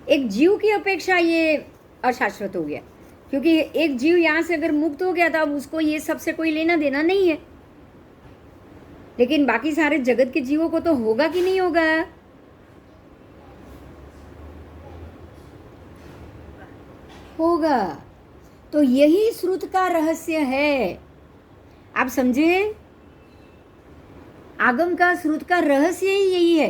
एक जीव की अपेक्षा ये अशाश्वत हो गया, क्योंकि एक जीव यहाँ से अगर मुक्त हो गया तो अब उसको ये सबसे कोई लेना देना नहीं है। लेकिन बाकी सारे जगत के जीवों को तो होगा कि नहीं होगा? होगा। तो यही श्रुत का रहस्य है। आप समझे? आगम का, श्रुत का रहस्य ही यही है।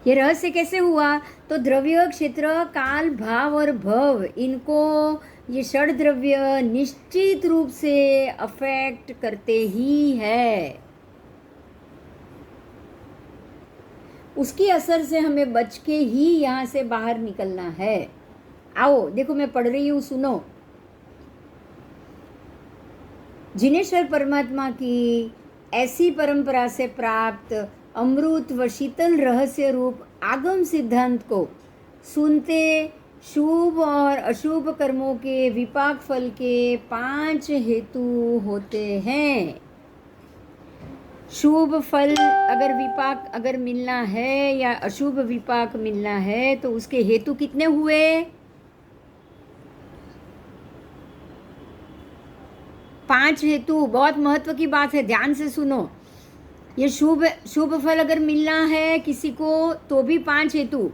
ये रहस्य कैसे हुआ? तो द्रव्य, क्षेत्र, काल, भाव और भव, इनको ये षड द्रव्य निश्चित रूप से अफेक्ट करते ही है। उसकी असर से हमें बच के ही यहाँ से बाहर निकलना है। आओ देखो, मैं पढ़ रही हूँ, सुनो। जिनेश्वर परमात्मा की ऐसी परंपरा से प्राप्त अमृत व शीतल रहस्य रूप आगम सिद्धांत को सुनते शुभ और अशुभ कर्मों के विपाक फल के 5 हेतु होते हैं। शुभ फल अगर विपाक अगर मिलना है या अशुभ विपाक मिलना है तो उसके हेतु कितने हुए? 5 हेतु। बहुत महत्व की बात है, ध्यान से सुनो। ये शुभ फल अगर मिलना है किसी को तो भी 5 हेतु,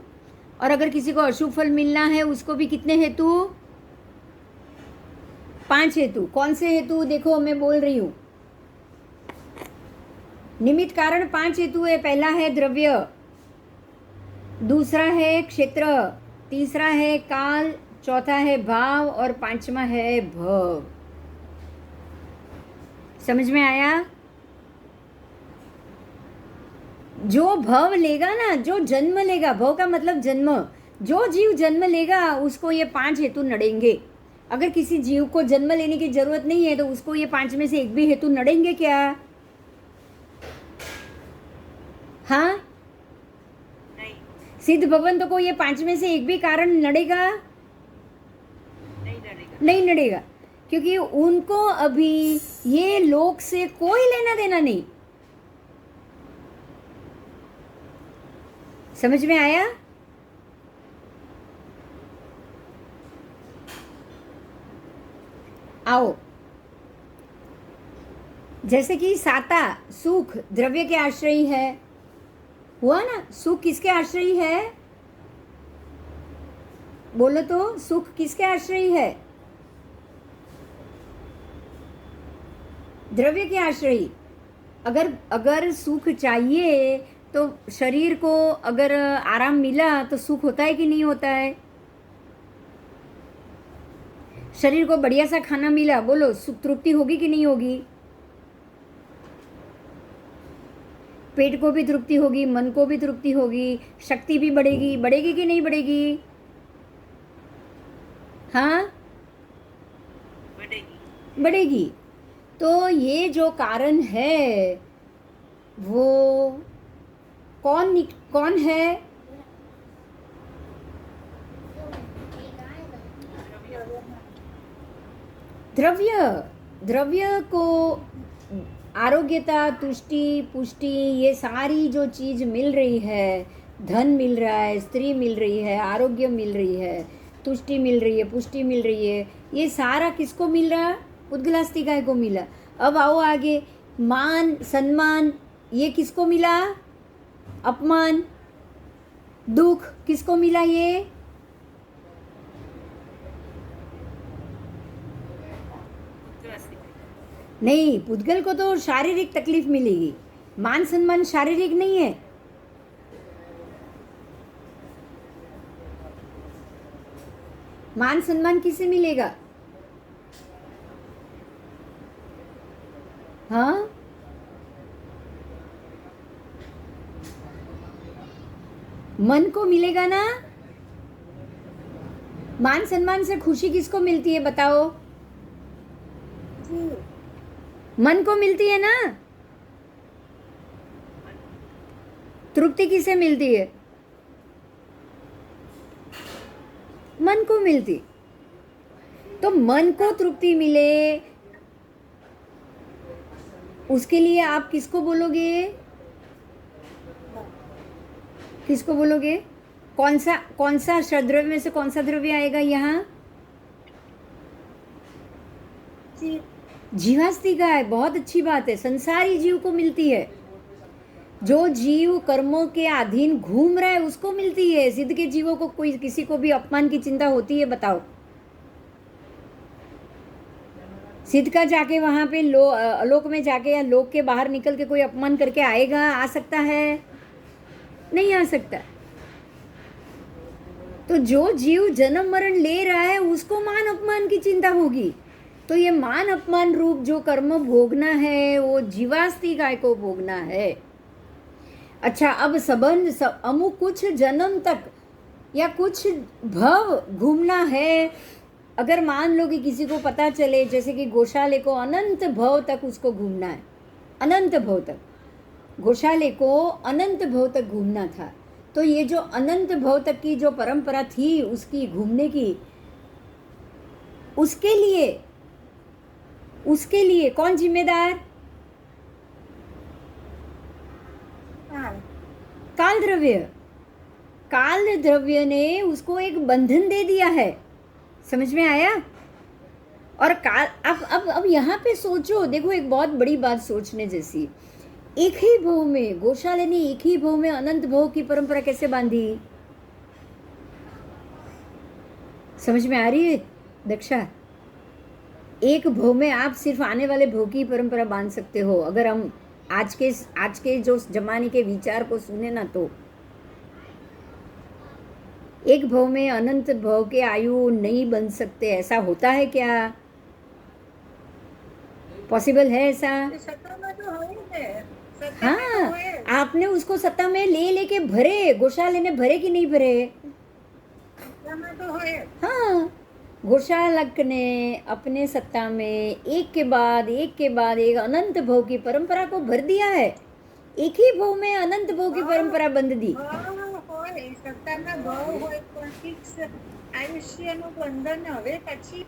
और अगर किसी को अशुभ फल मिलना है उसको भी कितने हेतु? 5 हेतु। कौन से हेतु? देखो मैं बोल रही हूँ। निमित्त कारण 5 हेतु है। पहला है द्रव्य, दूसरा है क्षेत्र, तीसरा है काल, चौथा है भाव और 5वां है भव। समझ में आया? जो भव लेगा ना, जो जन्म लेगा, भव का मतलब जन्म, जो जीव जन्म लेगा उसको ये 5 हेतु नड़ेंगे। अगर किसी जीव को जन्म लेने की जरूरत नहीं है तो उसको ये 5 में से एक भी हेतु नड़ेंगे क्या? हाँ? नहीं। सिद्ध भगवंत को ये 5 में से एक भी कारण नड़ेगा? नहीं लड़ेगा। नहीं नड़ेगा, क्योंकि उनको अभी ये लोक से कोई लेना देना नहीं। समझ में आया? आओ, जैसे कि साता सुख द्रव्य के आश्रयी है, हुआ ना? सुख किसके आश्रयी है? बोलो तो, सुख किसके आश्रयी है? द्रव्य के आश्रयी। अगर सुख चाहिए तो शरीर को अगर आराम मिला तो सुख होता है कि नहीं होता है? शरीर को बढ़िया सा खाना मिला, बोलो सुख तृप्ति होगी कि नहीं होगी? पेट को भी तृप्ति होगी, मन को भी तृप्ति होगी, शक्ति भी बढ़ेगी। बढ़ेगी कि नहीं बढ़ेगी? हाँ, बढ़ेगी। बढ़ेगी। तो ये जो कारण है वो कौन है? द्रव्य को आरोग्यता, तुष्टि, पुष्टि, ये सारी जो चीज मिल रही है, धन मिल रहा है, स्त्री मिल रही है, आरोग्य मिल रही है, तुष्टि मिल रही है, पुष्टि मिल रही है, ये सारा किसको मिल रहा? उद्गलास्तिकाय को मिला। अब आओ आगे, मान सम्मान ये किसको मिला? अपमान दुख किसको मिला? ये नहीं, पुद्गल को तो शारीरिक तकलीफ मिलेगी, मान सम्मान शारीरिक नहीं है। मान सम्मान किसे मिलेगा? हाँ, मन को मिलेगा ना। मान सम्मान से खुशी किसको मिलती है बताओ? जी मन को मिलती है ना। तृप्ति किसे मिलती है? मन को मिलती। तो मन को तृप्ति मिले उसके लिए आप किसको बोलोगे? किसको बोलोगे? कौन सा षड्द्रव्य में से कौन सा द्रव्य आएगा यहाँ? जी जीवास्तिका है। बहुत अच्छी बात है, संसारी जीव को मिलती है। जो जीव कर्मों के अधीन घूम रहा है उसको मिलती है। सिद्ध के जीवों को कोई किसी को भी अपमान की चिंता होती है बताओ? सिद्ध का जाके वहां पे लोक में जाके या लोक के बाहर निकल के कोई अपमान करके आएगा? आ सकता है? नहीं आ सकता। तो जो जीव जन्म मरण ले रहा है उसको मान अपमान की चिंता होगी। तो ये मान अपमान रूप जो कर्म भोगना है वो जीवास्तिकाय को भोगना है। अच्छा, अब संबंध अमुक कुछ जन्म तक या कुछ भव घूमना है। अगर मान लो कि किसी को पता चले, जैसे कि गौशाले को अनंत भव तक उसको घूमना है, अनंत भव तक गौशाले को अनंत भव तक घूमना था, तो ये जो अनंत भव तक की जो परंपरा थी उसकी घूमने की, उसके लिए कौन जिम्मेदार? हाँ काल द्रव्य। काल द्रव्य ने उसको एक बंधन दे दिया है। समझ में आया? और काल अब यहाँ पे सोचो, देखो एक बहुत बड़ी बात सोचने जैसी। एक ही भव में गौशाले ने एक ही भव में अनंत भव की परंपरा कैसे बांधी? समझ में आ रही है दक्षा? एक भव में आप सिर्फ आने वाले भव की परंपरा बांध सकते हो। अगर हम आज के जो जमाने के विचार को सुने ना, तो एक भव में अनंत भव के आयु नहीं बन सकते। ऐसा होता है क्या? पॉसिबल है ऐसा? सत्ता में तो हो ही है, सत्ता में तो हाँ, है। आपने उसको सत्ता में लेके भरे, गौशाले ने भरे कि नहीं भरे? सत्ता में तो है। हाँ, गौशालक ने अपने सत्ता में एक के बाद एक अनंत भव की परंपरा को भर दिया है। एक ही भव में अनंत भव की परंपरा बंध दी। ભાવ હોય, સત્તાના ભાવ હોય, પણ ફિક્સ આયુષ્યનું બંધન હવે પછી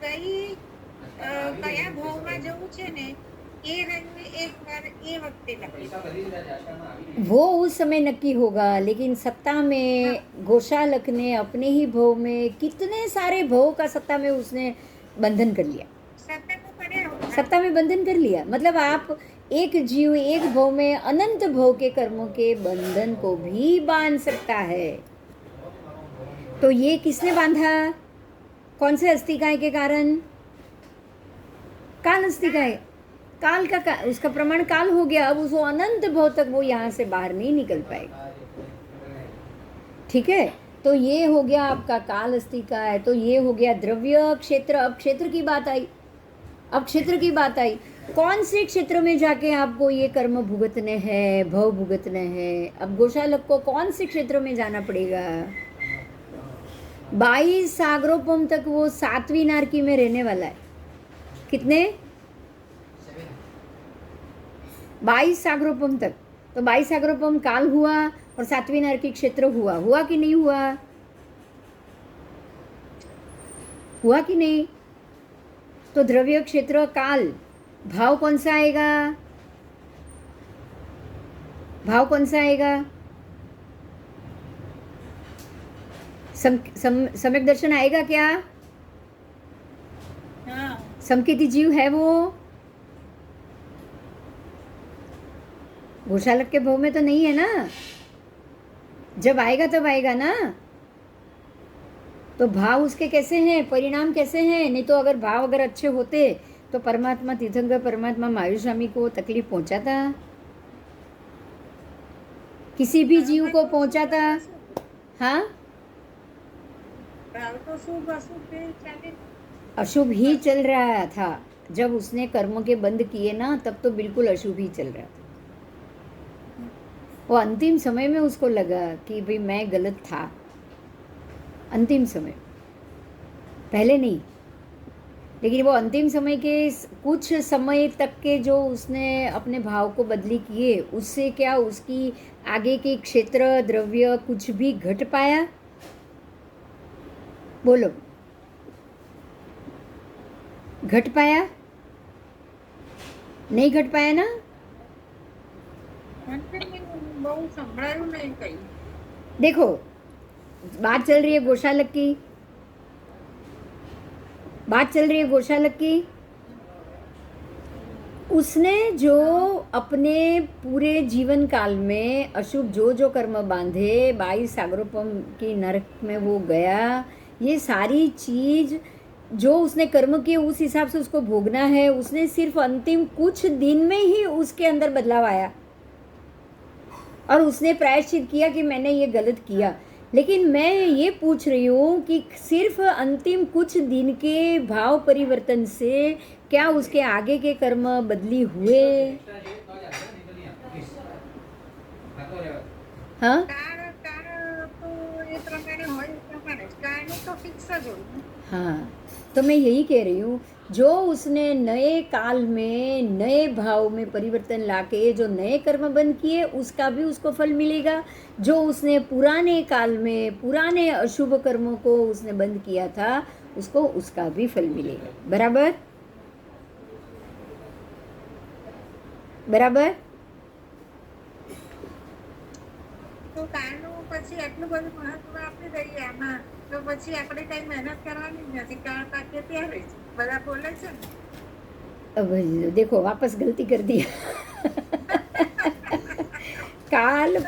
કયા ભાવમાં જવું છે ને એ રંગ એક વાર એ વખતે નક્કી. वो उस समय नक्की होगा, लेकिन सत्ता में गौशालक ने अपने ही भव में कितने सारे भव का सत्ता में उसने बंधन कर लिया। સત્તામાં પડ્યા सत्ता में बंधन कर लिया मतलब आप एक जीव एक भव में अनंत भव के कर्मों के बंधन को भी बांध सकता है। तो ये किसने बांधा? कौन से अस्तिकाय के कारण? काल अस्तिकाय। काल का उसका प्रमाण काल हो गया। अब उसको अनंत भव तक वो यहाँ से बाहर नहीं निकल पाएगा। ठीक है, तो ये हो गया आपका काल अस्तिकाय। तो ये हो गया द्रव्य क्षेत्र। अब क्षेत्र की बात आई। कौन से क्षेत्र में जाके आपको ये कर्म भुगतने हैं, भव भुगतने हैं? अब गौशालक को कौन से क्षेत्र में जाना पड़ेगा? 22 सागरोपम तक वो 7वीं नारकी में रहने वाला है। कितने? 22 सागरोपम तक। तो 22 सागरोपम काल हुआ और 7वीं नारकी क्षेत्र हुआ कि नहीं हुआ? हुआ कि नहीं? तो द्रव्य क्षेत्र काल, भाव कौन सा आएगा? सम्यक दर्शन आएगा क्या? हाँ समकेती जीव है वो? गौशालक के भाव में तो नहीं है ना। जब आएगा तब आएगा ना। तो भाव उसके कैसे हैं, परिणाम कैसे हैं? नहीं तो अगर भाव अगर अच्छे होते तो परमात्मा तीर्थंकर परमात्मा मायुस्वामी को तकलीफ पहुंचाता? किसी भी जीव को पहुंचाता? हाँ, ભાવ તો શુભ અશુભ બે ચાલે. अशुभ ही चल रहा था। जब उसने कर्म के बंद किए ना, तब तो बिल्कुल अशुभ ही चल रहा था। वो अंतिम समय में उसको लगा कि भाई मैं गलत था, अंतिम समय, पहले नहीं। लेकिन वो अंतिम समय के कुछ समय तक के जो उसने अपने भाव को बदली किए, उससे क्या उसकी आगे के क्षेत्र, द्रव्य कुछ भी घट पाया? बोलो, घट पाया? नहीं घट पाया ना? બહુ સંભળાયું નહીં કઈ. देखो, बात चल रही है गौशालक की, बात चल रही है गौशालक की। उसने जो अपने पूरे जीवन काल में अशुभ जो जो कर्म बांधे, 22 सागरोपम की नरक में वो गया, ये सारी चीज जो उसने कर्म किए उस हिसाब से उसको भोगना है। उसने सिर्फ अंतिम कुछ दिन में ही उसके अंदर बदलाव आया और उसने प्रायश्चित किया कि मैंने ये गलत किया। लेकिन मैं ये पूछ रही हूँ कि सिर्फ अंतिम कुछ दिन के भाव परिवर्तन से क्या उसके आगे के कर्म बदली हुए? हाँ, કાળ કાળ તો એ પ્રમાણે હોય એ પ્રમાણે જ. કાળનું તો ફિક્સ જ હોય ને. हाँ, तो मैं यही कह रही हूँ, जो उसने नए काल में नए भाव में परिवर्तन लाके जो नए कर्म बंद किए, उसका भी उसको फल मिलेगा। जो उसने पुराने काल में पुराने अशुभ कर्मों को उसने बंद किया था, उसको उसका भी फल मिलेगा। बराबर? बराबर? તો કાળનું પછી આટલું બધું મહત્વ આપી દઈએ આમાં, તો પછી આપણે કઈ મહેનત કરવાની જ નથી. કાળ પાકે ત્યારે જ બધા બોલે છે ને. अब देखो, वापस गलती कर दी। काल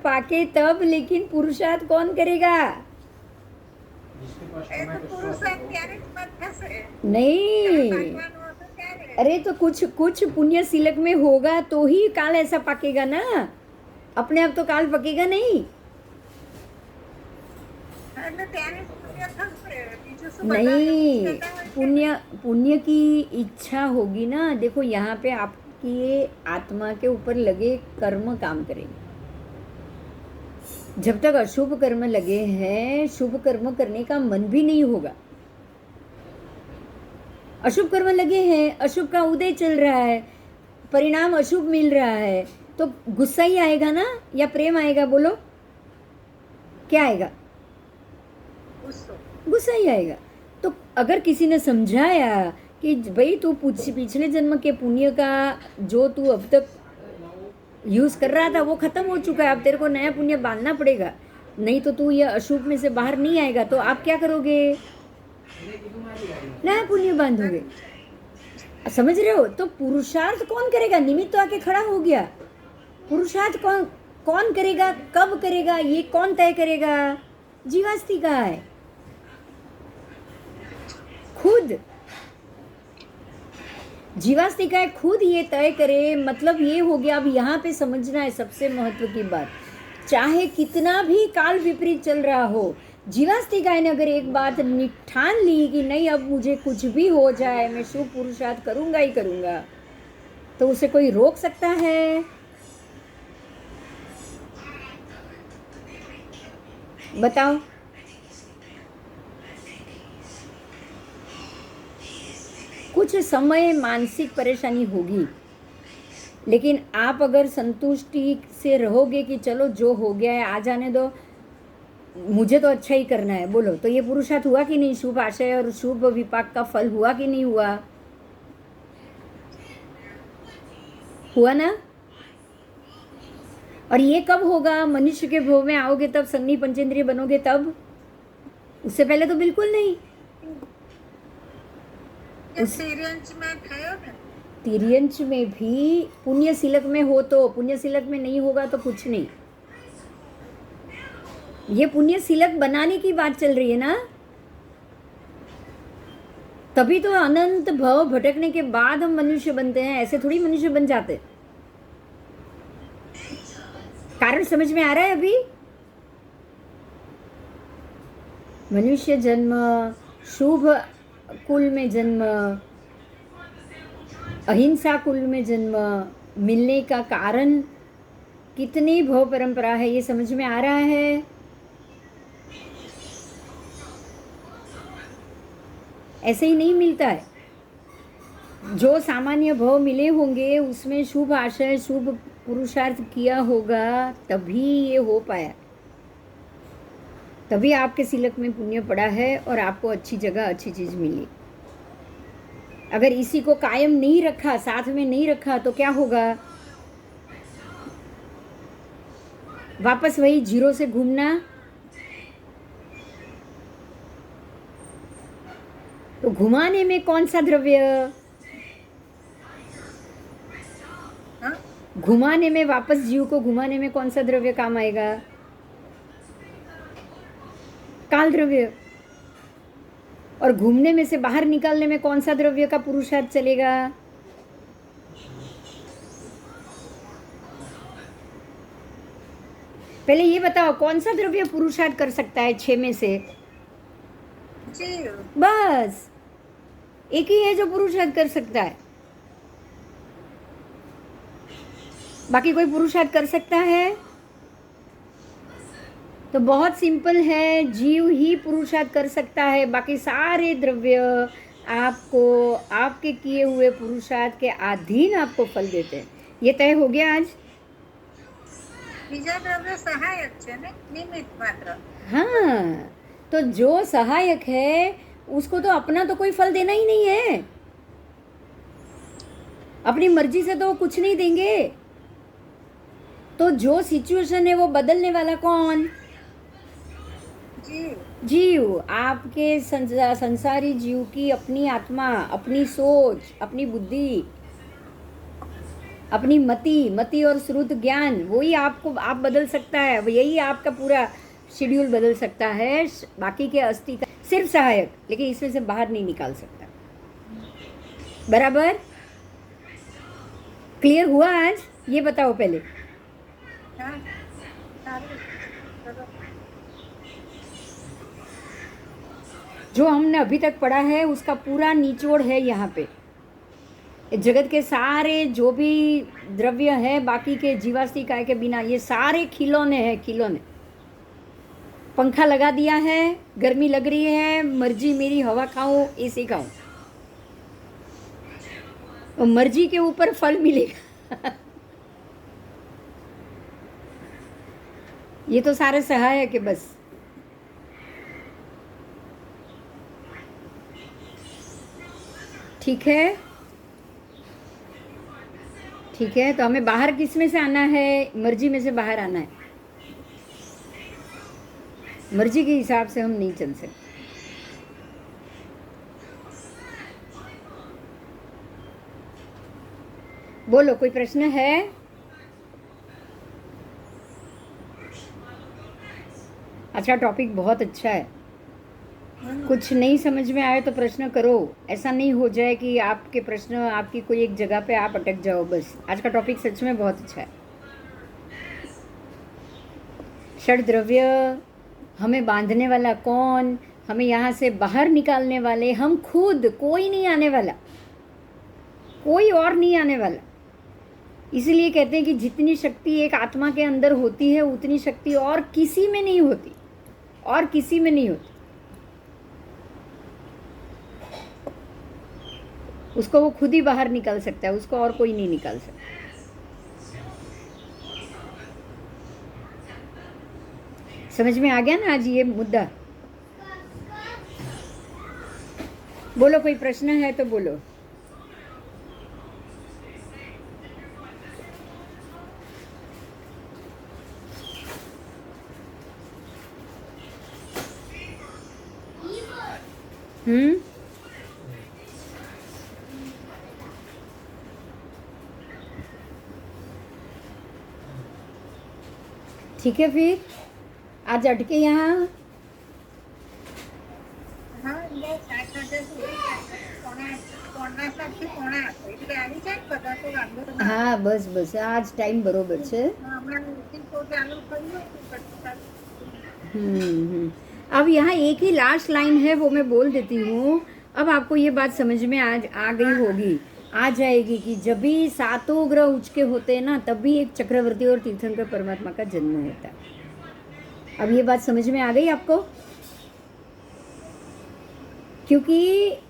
पाके तब, लेकिन पुरुषार्थ कौन करेगा? એ તો પુરુષાર્થ ત્યારે જ મત થશે. नहीं, પાકવાનું હતું ત્યારે. अरे तो कुछ पुण्य सिलक में होगा तो ही काल ऐसा पकेगा ना, अपने आप तो काल पकेगा नहीं। એટલે ત્યારે જ પુણ્ય થશે. બીજું શું બધા એવું नहीं, જ કહેતા હોય છે? पुण्य की इच्छा होगी ना। देखो, यहाँ पे आपकी आत्मा के ऊपर लगे कर्म काम करेंगे। जब तक अशुभ कर्म लगे हैं, शुभ कर्म करने का मन भी नहीं होगा। अशुभ कर्म लगे हैं, अशुभ का उदय चल रहा है, परिणाम अशुभ मिल रहा है, तो गुस्सा ही आएगा ना या प्रेम आएगा? बोलो, क्या आएगा? ગુસ્સો. गुस्सा ही आएगा। तो अगर किसी ने समझाया कि भाई तू पिछले जन्म के पुण्य का जो तू अब तक यूज कर रहा था वो खत्म हो चुका है, अब तेरे को नया पुण्य बांधना पड़ेगा, नहीं तो तू ये अशुभ में से बाहर नहीं आएगा। तो आप क्या करोगे? नया पुण्य बांधोगे। समझ रहे हो? तो पुरुषार्थ कौन करेगा? निमित्त तो आके खड़ा हो गया। पुरुषार्थ कौन करेगा, कब करेगा, ये कौन तय करेगा? जीवास्तिका है, खुद जीवास्तिका खुद ये तय करे। मतलब ये हो गया। अब यहाँ पे समझना है सबसे महत्व की बात, चाहे कितना भी काल विपरीत चल रहा हो, जीवास्तिका ने अगर एक बात ठान ली कि नहीं अब मुझे कुछ भी हो जाए मैं शुभ पुरुषार्थ करूंगा ही करूंगा, तो उसे कोई रोक सकता है? बताओ। कुछ समय मानसिक परेशानी होगी, लेकिन आप अगर संतुष्टि से रहोगे कि चलो जो हो गया है आ जाने दो, मुझे तो अच्छा ही करना है, बोलो, तो ये पुरुषार्थ हुआ कि नहीं? शुभ आशय और शुभ विपाक का फल हुआ कि नहीं हुआ? हुआ ना? और ये कब होगा? मनुष्य के भोग में आओगे तब, संगनी पंचेंद्रिय बनोगे तब, उससे पहले तो बिल्कुल नहीं। तिर्यंच में थयो ने. तिर्यंच में भी पुण्य सिलक में हो तो, पुण्य सिलक में नहीं होगा तो कुछ नहीं। ये पुण्य सिलक बनाने की बात चल रही है ना, तभी तो अनंत भव भटकने के बाद हम मनुष्य बनते हैं, ऐसे थोड़ी मनुष्य बन जाते। कारण समझ में आ रहा है अभी? मनुष्य जन्म शुभ कुल में जन्म, अहिंसा कुल में जन्म, मिलने का कारण कितनी भव परंपरा है, ये समझ में आ रहा है? ऐसे ही नहीं मिलता है। जो सामान्य भव मिले होंगे उसमें शुभ आशय, शुभ पुरुषार्थ किया होगा, तभी ये हो पाया, तभी आपके सिलक में पुण्य पड़ा है और आपको अच्छी जगह अच्छी चीज मिली। अगर इसी को कायम नहीं रखा, साथ में नहीं रखा, तो क्या होगा? वापस वही जीरो से घूमना। तो घुमाने में कौन सा द्रव्य, हाँ? घुमाने में, वापस जीव को घुमाने में कौन सा द्रव्य काम आएगा? काल द्रव्य। और घूमने में से बाहर निकालने में कौन सा द्रव्य का पुरुषार्थ चलेगा? पहले ये बताओ, कौन सा द्रव्य पुरुषार्थ कर सकता है 6 में से? जीव। बस एक ही है जो पुरुषार्थ कर सकता है। बाकी कोई पुरुषार्थ कर सकता है? तो बहुत सिंपल है, जीव ही पुरुषार्थ कर सकता है। बाकी सारे द्रव्य आपको आपके किए हुए पुरुषार्थ के अधीन आपको फल देते हैं। ये तय हो गया आज? બીજા દ્રવ્ય સહાયક છે ને, નિમિત્ત માત્ર। हाँ, तो जो सहायक है उसको तो अपना तो कोई फल देना ही नहीं है। अपनी मर्जी से तो वो कुछ नहीं देंगे। तो जो सिचुएशन है वो बदलने वाला कौन? जीव। जीव। आपके संसारी जीव की अपनी आत्मा, अपनी सोच, अपनी बुद्धि, अपनी मति और श्रुत ज्ञान, वही आपको आप बदल सकता है। यही आपका पूरा शेड्यूल बदल सकता है। बाकी के अस्थि का सिर्फ सहायक, लेकिन इसमें से बाहर नहीं निकाल सकता। बराबर? क्लियर हुआ आज? ये बताओ पहले। हाँ, સારું, ચલો। जो हमने अभी तक पढ़ा है उसका पूरा निचोड़ है यहाँ पे। जगत के सारे जो भी द्रव्य है, बाकी के जीवाश्री काय के बिना, ये सारे खिलौने हैं, खिलौने। पंखा लगा दिया है, गर्मी लग रही है, मर्जी मेरी, हवा खाऊं, एसी खाऊं, तो मर्जी के ऊपर फल मिलेगा। ये तो सारे सहायक है बस। ठीक है, ठीक है। तो हमें बाहर किस में से आना है? मर्जी में से बाहर आना है। मर्जी के हिसाब से हम नहीं चल सकते। बोलो, कोई प्रश्न है? अच्छा, टॉपिक बहुत अच्छा है। कुछ नहीं समझ में आए तो प्रश्न करो। ऐसा नहीं हो जाए कि आपके प्रश्न, आपकी कोई एक जगह पे आप अटक जाओ। बस आज का टॉपिक सच में बहुत अच्छा है। षड द्रव्य, हमें बांधने वाला कौन, हमें यहाँ से बाहर निकालने वाले हम खुद, कोई नहीं आने वाला, कोई और नहीं आने वाला। इसीलिए कहते हैं कि जितनी शक्ति एक आत्मा के अंदर होती है उतनी शक्ति और किसी में नहीं होती, और किसी में नहीं होती। उसको वो खुद ही बाहर निकाल सकता है, उसको और कोई नहीं निकाल सकता। समझ में आ गया ना आज ये मुद्दा? बोलो, कोई प्रश्न है तो बोलो। ठीक है, फिर आज अटके यहाँ। હા, એટલે 7:30 સુધી પોણા 7 થી પોણા 8 એટલે આવી જાય ને બધા, તો વાંધો ના આવે। हाँ, बस बस आज टाइम बरोबर છે। હમણાં meeting તો ચાલુ કર્યું હતું, પછી अब यहाँ एक ही लास्ट लाइन है, वो मैं बोल देती हूँ। अब आपको ये बात समझ में आ गई होगी, आ जाएगी कि जब भी सातों ग्रह उच्च के होते हैं ना, तभी एक चक्रवर्ती और तीर्थंकर परमात्मा का जन्म होता है। अब ये बात समझ में आ गई आपको? क्योंकि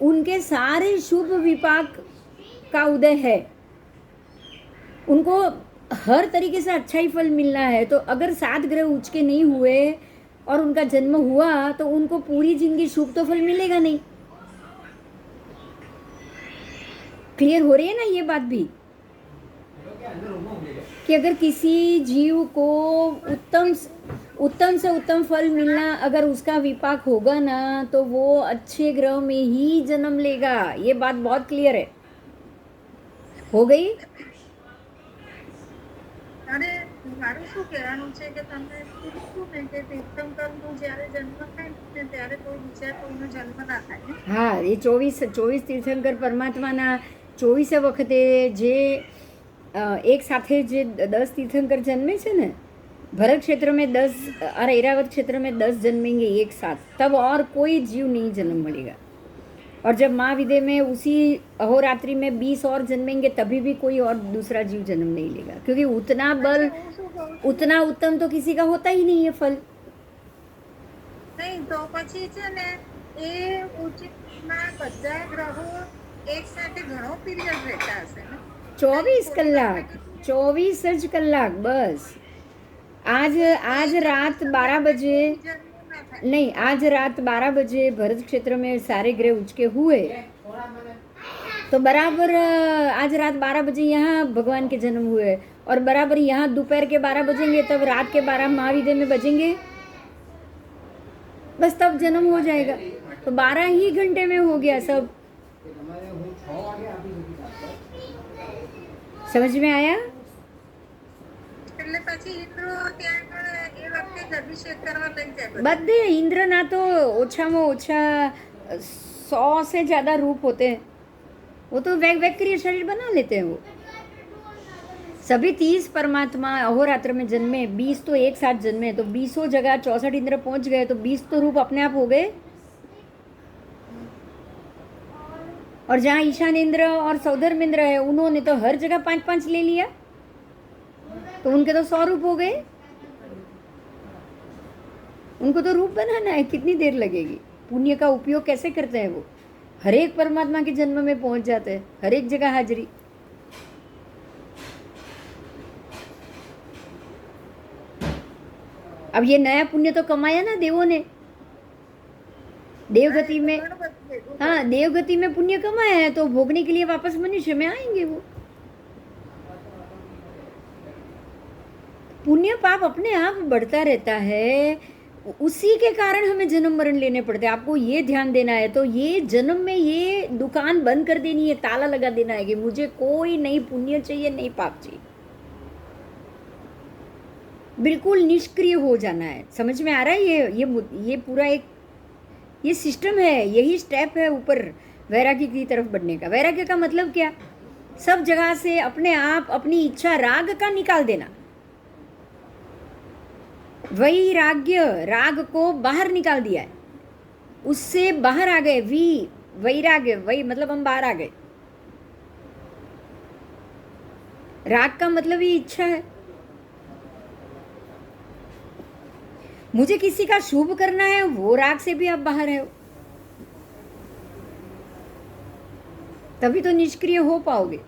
उनके सारे शुभ विपाक का उदय है, उनको हर तरीके से अच्छा ही फल मिलना है। तो अगर 7 ग्रह उच्च के नहीं हुए और उनका जन्म हुआ तो उनको पूरी जिंदगी शुभ तो फल मिलेगा नहीं। क्लियर हो रही है ना ये बात भी, कि अगर किसी जीव को उत्तम से उत्तम फल मिलना, अगर उसका विपाक होगा ना, तो वो अच्छे ग्रह में ही जन्म लेगा। ये बात बहुत क्लियर है, हो गई? અરે મારું શું કહેવાનું છે કે તમે કીધું ને કે તીર્થંકરનું જ્યારે જન્મ થાય ને ત્યારે કોઈ બીજા કોઈનો જન્મ ના થાય ને? હા, એ 24 તીર્થંકર પરમાત્માના 24 વખતે જે એક સાથે જે 10 तीर्थंकर जन्मे છે ने, भरत क्षेत्र में 10 और ऐरावत क्षेत्र में 10 जन्मेंगे एक साथ, तब और कोई जीव नहीं जन्म मिलेगा। और जब महाविदय में उसी अहोरात्रि में 20 और जन्मेंगे, तभी भी कोई और दूसरा जीव जन्म नहीं लेगा, क्योंकि उतना बल, હું શું કહું છું? उतना उत्तम तो किसी का होता ही नहीं है फल। નહીં તો પછી છે ને એ ઉચ્ચમાં બધા ગ્રહો એક સાથે ઘણો પીરિયડ રહેતા હશે ને? 24 कलाक, 24 कलाक बस। आज रात 12 बजे, જન્મ ના થાય. नहीं, आज रात 12 बजे भरत क्षेत्र में सारे ग्रह उच्च के हुए, तो बराबर आज रात 12 बजे यहाँ भगवान के जन्म हुए, और बराबर यहाँ दोपहर के 12 बजेंगे, तब रात के 12 महाविदय में बजेंगे, बस तब जन्म हो जाएगा। तो 12 ही घंटे में हो गया सब। समझ में आया? એટલે પછી ઇન્દ્રો ત્યાં આગળ એ વખતે જ અભિષેક કરવા લઈ જાય બધા. बद्धे इंद्र ना तो ओछा में ओछा 100 से ज़्यादा रूप होते हैं, वो तो वैग क्रिय शरीर बना लेते हैं वो। सभी 30 परमात्मा अहोरात्र में जन्मे, 20 तो एक साथ जन्मे, तो 20 जगह 64 इंद्र पहुंच गए, तो 20 तो रूप अपने आप हो गए। और जहाँ ईशान इंद्र और सौधर्म इंद्र है, उन्होंने तो हर जगह 5-5 ले लिया, तो उनके तो 100 रूप हो गए। उनको तो रूप बनाना है, कितनी देर लगेगी? पुण्य का उपयोग कैसे करते हैं वो? हर एक परमात्मा के जन्म में पहुंच जाते हैं, हर एक जगह हाजिरी। अब ये नया पुण्य तो कमाया ना देवों ने, देवगति में, ઘણું બધું ભેગું हाँ, देवगति में पुण्य कमाया है, तो भोगने के लिए वापस मनुष्य में आएंगे वो। पुण्य पाप अपने आप बढ़ता रहता है, उसी के कारण हमें जन्म मरण लेने पड़ते हैं। आपको ये ध्यान देना है, तो ये जन्म में ये दुकान बंद कर देनी है, ताला लगा देना है कि मुझे कोई नहीं पुण्य चाहिए, नहीं पाप चाहिए, बिल्कुल निष्क्रिय हो जाना है। समझ में आ रहा है? ये पूरा एक ये सिस्टम है, यही स्टेप है ऊपर वैराग्य की तरफ बढ़ने का। वैराग्य का मतलब क्या? सब जगह से अपने आप अपनी इच्छा राग का निकाल देना। वैराग्य, राग को बाहर निकाल दिया है, उससे बाहर आ गए। वैराग्य, वही मतलब हम बाहर आ गए। राग का मतलब ही इच्छा है। मुझे किसी का शुभ करना है, वो राग से भी आप बाहर है, तभी तो निष्क्रिय हो पाओगे।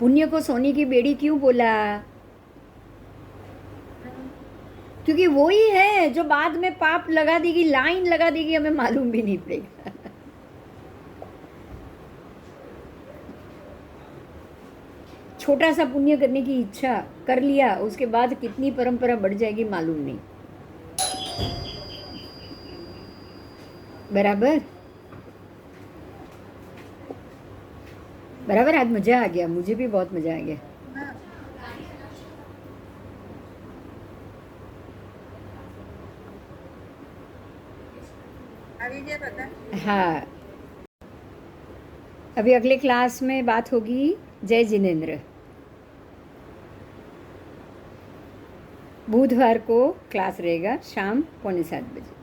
पुण्य को सोने की बेड़ी क्यों बोला? क्योंकि वो ही है जो बाद में पाप लगा देगी, लाइन लगा देगी, हमें मालूम भी नहीं पड़ेगा। छोटा सा पुण्य करने की इच्छा कर लिया, उसके बाद कितनी परंपरा बढ़ जाएगी मालूम नहीं। बराबर बराबर। आज मजा आ गया, मुझे भी बहुत मजा आ गया। હા. આવી ગયા બધા? हाँ, अभी अगले क्लास में बात होगी जय जिनेन्द्र। बुधवार को क्लास रहेगा शाम 6:45 बजे।